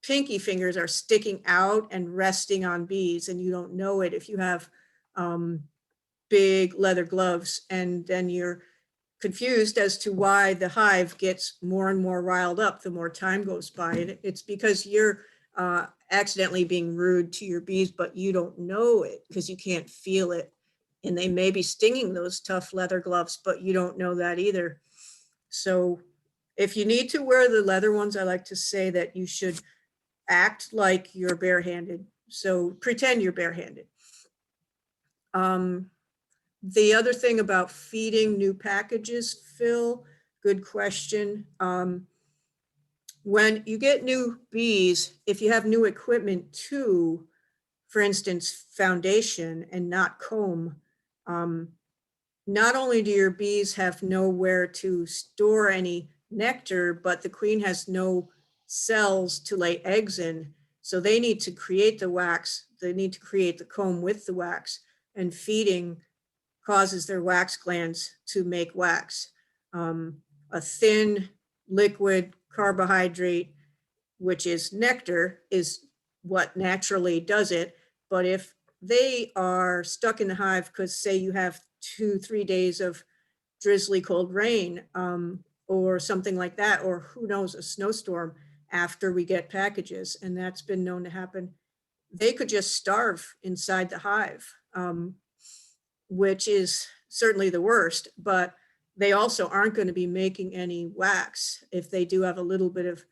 pinky fingers are sticking out and resting on bees, and you don't know it if you have big leather gloves, and then you're confused as to why the hive gets more and more riled up the more time goes by. And it's because you're accidentally being rude to your bees, but you don't know it because you can't feel it. And they may be stinging those tough leather gloves, but you don't know that either. So if you need to wear the leather ones, I like to say that you should act like you're barehanded. So pretend you're barehanded. The other thing about feeding new packages, Phil, good question. When you get new bees, if you have new equipment too, for instance, foundation and not comb, not only do your bees have nowhere to store any nectar, but the queen has no cells to lay eggs in. So they need to create the wax. They need to create the comb with the wax, and feeding causes their wax glands to make wax. A thin liquid carbohydrate, which is nectar, is what naturally does it. But if they are stuck in the hive because, say, you have 2-3 days of drizzly cold rain, or something like that, or who knows, a snowstorm after we get packages, and that's been known to happen, they could just starve inside the hive, which is certainly the worst, but they also aren't going to be making any wax. If they do have a little bit of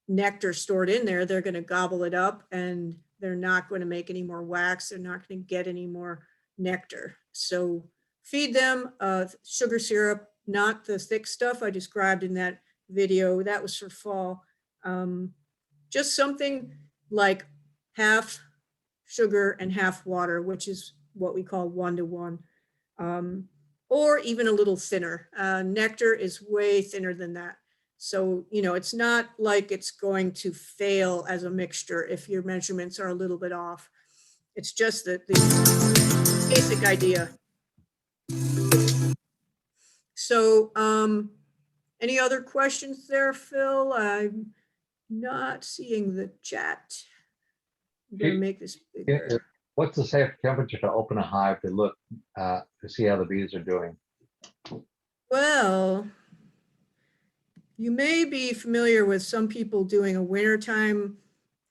nectar stored in there, they're going to gobble it up, and they're not going to make any more wax. They're not going to get any more nectar. So feed them sugar syrup, not the thick stuff I described in that video. That was for fall. Just something like half sugar and half water, which is what we call 1-to-1, or even a little thinner. Nectar is way thinner than that. So, it's not like it's going to fail as a mixture if your measurements are a little bit off. It's just the basic idea. So, any other questions there, Phil? I'm not seeing the chat. I'm gonna make this bigger.
What's the safe temperature to open a hive to look to see how the bees are doing?
Well, you may be familiar with some people doing a wintertime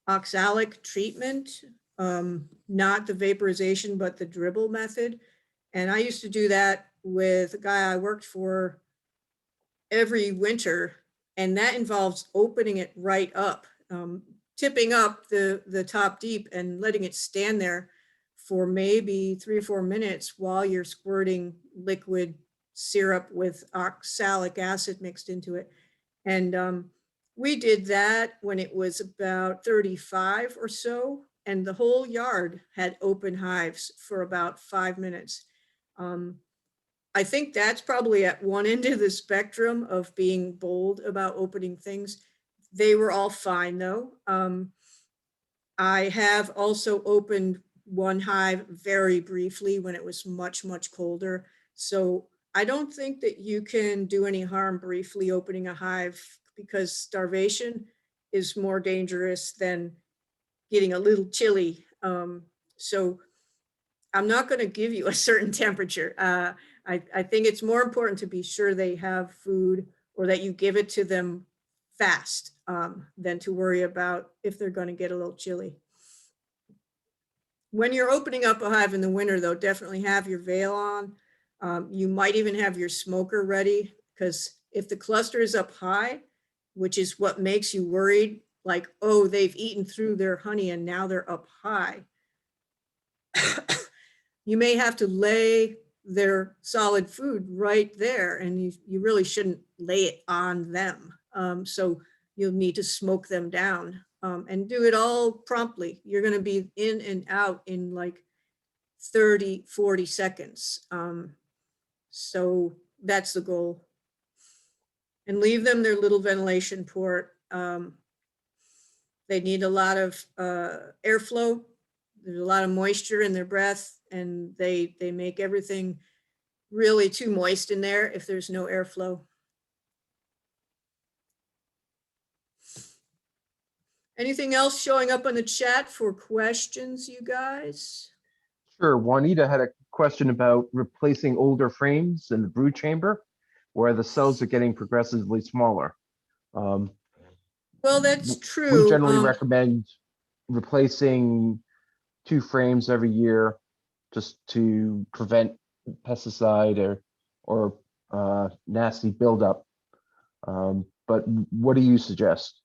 oxalic treatment, not the vaporization, but the dribble method. And I used to do that with a guy I worked for every winter, and that involves opening it right up, tipping up the top deep and letting it stand there for maybe 3 or 4 minutes while you're squirting liquid syrup with oxalic acid mixed into it. And we did that when it was about 35 or so, and the whole yard had open hives for about 5 minutes. I think that's probably at one end of the spectrum of being bold about opening things. They were all fine though. I have also opened one hive very briefly when it was much, much colder. So I don't think that you can do any harm briefly opening a hive, because starvation is more dangerous than getting a little chilly. So I'm not going to give you a certain temperature. I think it's more important to be sure they have food, or that you give it to them fast, than to worry about if they're going to get a little chilly. When you're opening up a hive in the winter, though, definitely have your veil on. You might even have your smoker ready, because if the cluster is up high, which is what makes you worried, like, oh, they've eaten through their honey and now they're up high, you may have to lay their solid food right there, and you really shouldn't lay it on them. So you'll need to smoke them down, and do it all promptly. You're going to be in and out in like 30, 40 seconds. So that's the goal. And leave them their little ventilation port. They need a lot of airflow. There's a lot of moisture in their breath, and they make everything really too moist in there if there's no airflow. Anything else showing up on the chat for questions, you guys?
Sure. Juanita had a question about replacing older frames in the brood chamber, where the cells are getting progressively smaller.
Well, that's true.
We generally recommend replacing 2 frames every year, just to prevent pesticide or nasty buildup. But what do you suggest?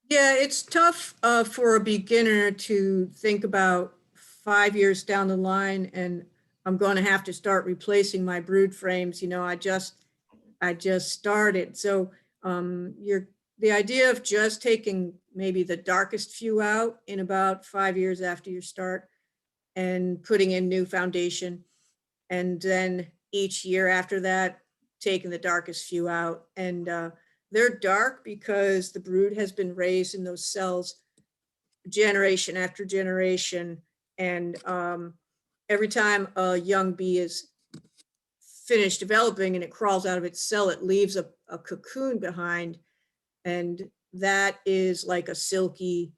Yeah, it's tough for a beginner to think about 5 years down the line, and I'm going to have to start replacing my brood frames. You know, I just started. So the idea of just taking maybe the darkest few out in about 5 years after you start, and putting in new foundation, and then each year after that, taking the darkest few out. And they're dark because the brood has been raised in those cells generation after generation. And every time a young bee is finished developing and it crawls out of its cell, it leaves a cocoon behind. And that is like a silky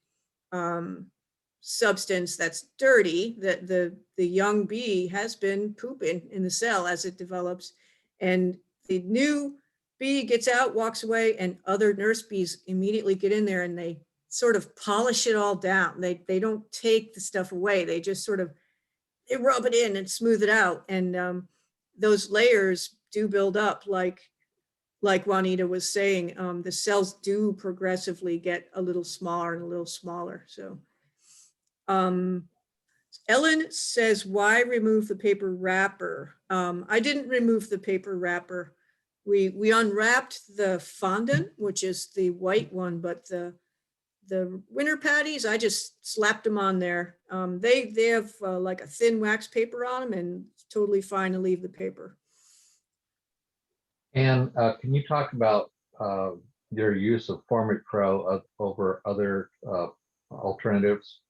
substance that's dirty, that the young bee has been pooping in the cell as it develops. And the new bee gets out, walks away, and other nurse bees immediately get in there and they sort of polish it all down. They don't take the stuff away. They just sort of, they rub it in and smooth it out. And those layers do build up, like Juanita was saying. The cells do progressively get a little smaller and a little smaller. So Ellen says, why remove the paper wrapper? I didn't remove the paper wrapper. We unwrapped the fondant, which is the white one, but the winter patties, I just slapped them on there. They have like a thin wax paper on them, and it's totally fine to leave the paper.
And can you talk about your use of Formic Pro over other alternatives?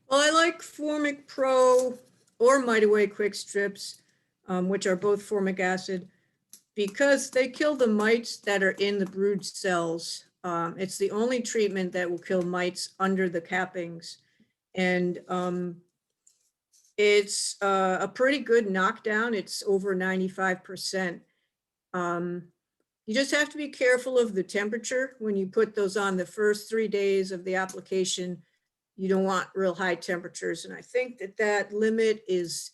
Well, I like Formic Pro or Mighty Way Quick Strips, which are both formic acid, because they kill the mites that are in the brood cells. It's the only treatment that will kill mites under the cappings. And it's a pretty good knockdown. It's over 95%. You just have to be careful of the temperature when you put those on the first 3 days of the application. You don't want real high temperatures. And I think that that limit is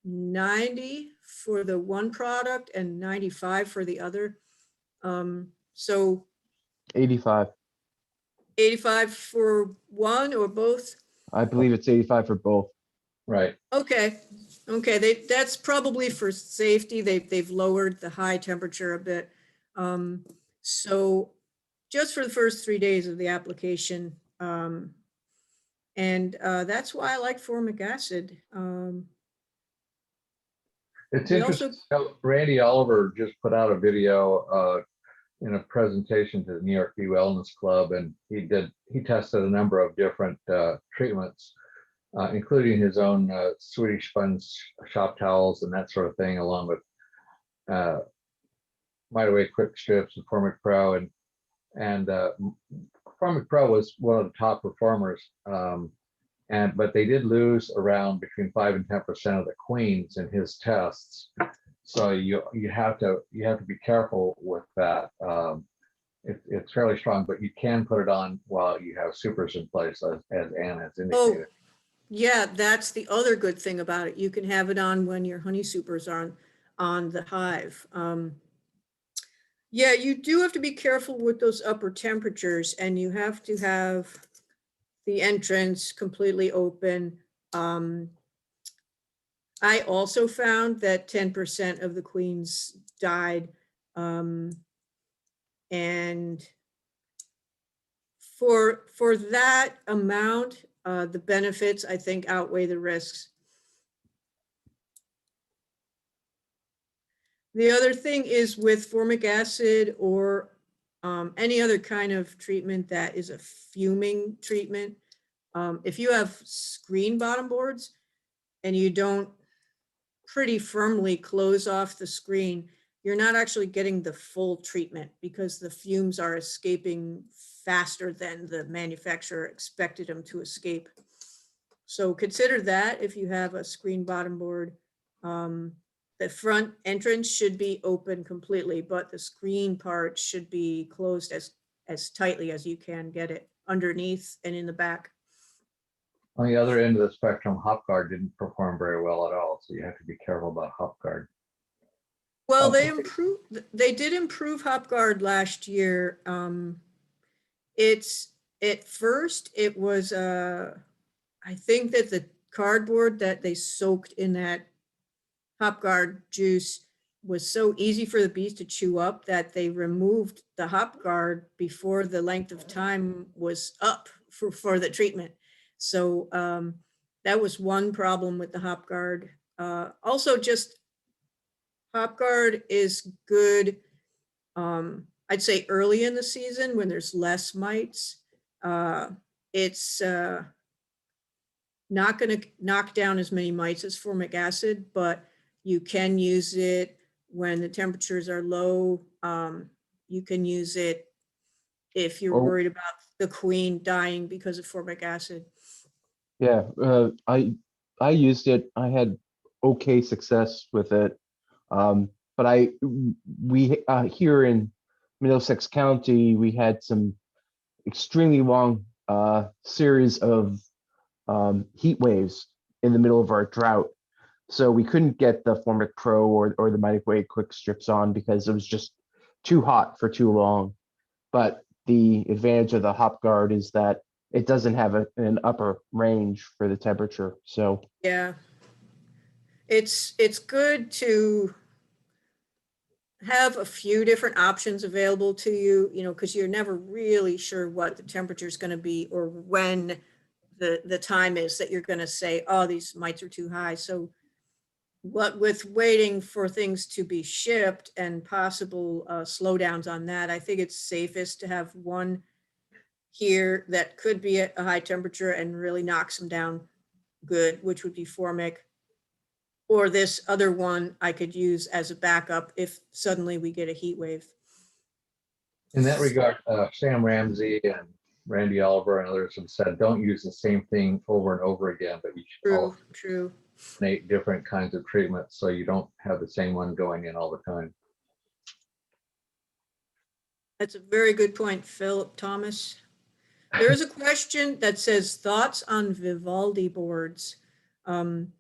90 for the one product and 95 for the other. So
85.
85 for one or both?
I believe it's 85 for both.
Right.
Okay, okay, that's probably for safety. They've lowered the high temperature a bit. So just for the first 3 days of the application. And that's why I like formic acid.
It's
We
interesting. So Randy Oliver just put out a video in a presentation to the New York Bee Wellness Club, and he tested a number of different treatments, including his own Swedish sponge shop towels and that sort of thing, along with Might Away Quick Strips and Formic Pro, and Formic Pro was one of the top performers, but they did lose around between 5 and 10% of the queens in his tests. So you have to be careful with that. It's fairly strong, but you can put it on while you have supers in place, as Anne has indicated.
Yeah, that's the other good thing about it. You can have it on when your honey supers are on the hive. Yeah, you do have to be careful with those upper temperatures, and you have to have the entrance completely open. I also found that 10% of the queens died. And for that amount, the benefits, I think, outweigh the risks. The other thing is with formic acid or any other kind of treatment that is a fuming treatment, if you have screen bottom boards and you don't pretty firmly close off the screen, you're not actually getting the full treatment because the fumes are escaping faster than the manufacturer expected them to escape. So consider that if you have a screen bottom board. The front entrance should be open completely, but the screen part should be closed as tightly as you can get it underneath and in the back.
On the other end of the spectrum, HopGuard didn't perform very well at all, so you have to be careful about HopGuard.
Well, they did improve HopGuard last year. At first it was I think that the cardboard that they soaked in that HopGuard juice was so easy for the bees to chew up that they removed the HopGuard before the length of time was up for the treatment. So that was one problem with the HopGuard. Also, just HopGuard is good, I'd say early in the season when there's less mites. It's not going to knock down as many mites as formic acid, but you can use it when the temperatures are low. You can use it if you're worried about the queen dying because of formic acid.
Yeah, I used it. I had okay success with it. But we here in Middlesex County, we had some extremely long series of heat waves in the middle of our drought. So we couldn't get the Formic Pro or the Mighty Way Quick Strips on because it was just too hot for too long. But the advantage of the HopGuard is that it doesn't have an upper range for the temperature. So
yeah, it's good to have a few different options available to you, because you're never really sure what the temperature is going to be or when the time is that you're going to say, oh, these mites are too high. So what with waiting for things to be shipped and possible slowdowns on that, I think it's safest to have one here that could be at a high temperature and really knocks them down good, which would be formic. Or this other one I could use as a backup if suddenly we get a heat wave.
In that regard, Sam Ramsey and Randy Oliver and others have said, don't use the same thing over and over again, but you should
True, true.
alternate different kinds of treatments so you don't have the same one going in all the time.
That's a very good point, Philip Thomas. There is a question that says thoughts on Vivaldi boards. I'm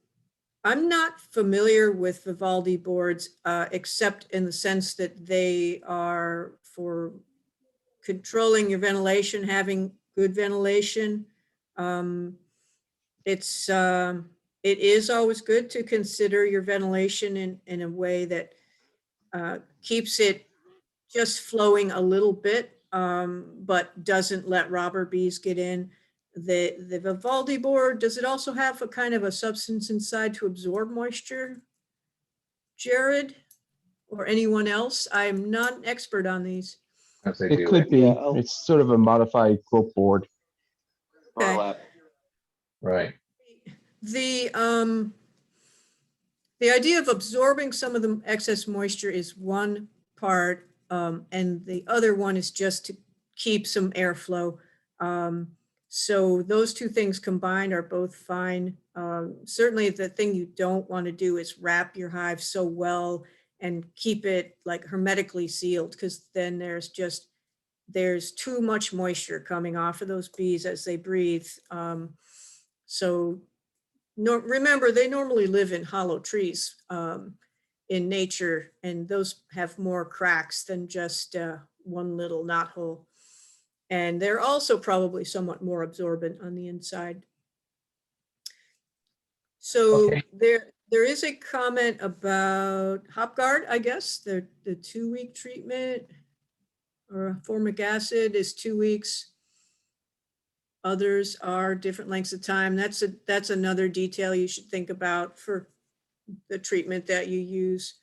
not familiar with Vivaldi boards, except in the sense that they are for controlling your ventilation, having good ventilation. It is always good to consider your ventilation in a way that keeps it just flowing a little bit, but doesn't let robber bees get in. The Vivaldi board, does it also have a kind of a substance inside to absorb moisture? Jared or anyone else? I'm not an expert on these.
As they
It
do.
could be.
Yeah, I'll-
It's sort of a modified quilt board.
Okay.
Right.
The idea of absorbing some of the excess moisture is one part, and the other one is just to keep some airflow. So those two things combined are both fine. Certainly the thing you don't want to do is wrap your hive so well and keep it like hermetically sealed, because then there's too much moisture coming off of those bees as they breathe. So remember, they normally live in hollow trees in nature, and those have more cracks than just one little knothole. And they're also probably somewhat more absorbent on the inside. So
Okay.
there is a comment about HopGuard, I guess, the 2-week treatment or formic acid is 2 weeks. Others are different lengths of time. That's another detail you should think about for the treatment that you use.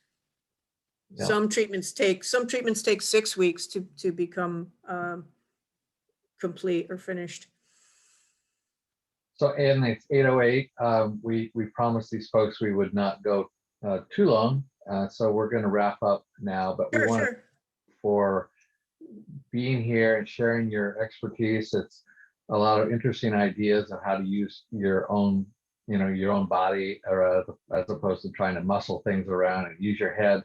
Yeah.
Some treatments take 6 weeks to become complete or finished.
So, and it's 8:08. We promised these folks we would not go too long. So we're going to wrap up now, but we
Sure,
want
sure.
for being here and sharing your expertise. It's a lot of interesting ideas of how to use your own, your own body, or as opposed to trying to muscle things around, and use your head,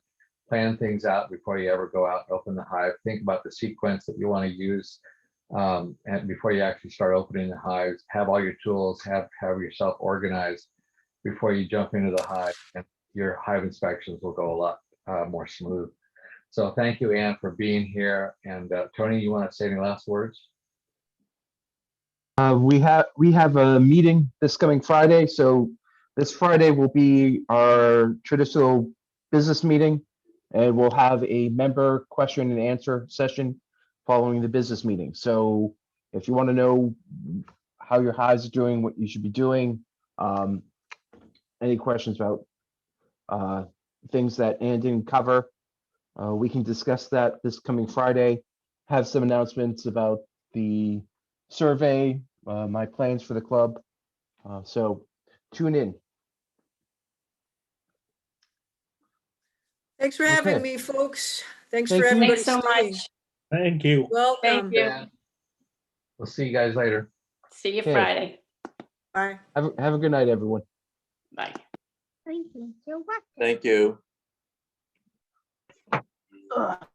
plan things out before you ever go out and open the hive. Think about the sequence that you want to use, and before you actually start opening the hives, have all your tools, have yourself organized before you jump into the hive, and your hive inspections will go a lot more smooth. So thank you, Anne, for being here. And Tony, you want to say any last words?
We have a meeting this coming Friday. So this Friday will be our traditional business meeting, and we'll have a member question and answer session following the business meeting. So if you want to know how your hives are doing, what you should be doing, any questions about things that Ann didn't cover, we can discuss that this coming Friday. Have some announcements about the survey, my plans for the club. So tune in.
Thanks for having
Okay.
me, folks. Thanks
Thank
for
you.
everybody
Thanks so
staying.
much.
Thank you.
Welcome.
Thank you.
Yeah. We'll see you guys later.
See you
Okay.
Friday.
Bye.
Have a good night, everyone.
Bye.
Thank you.
Ugh.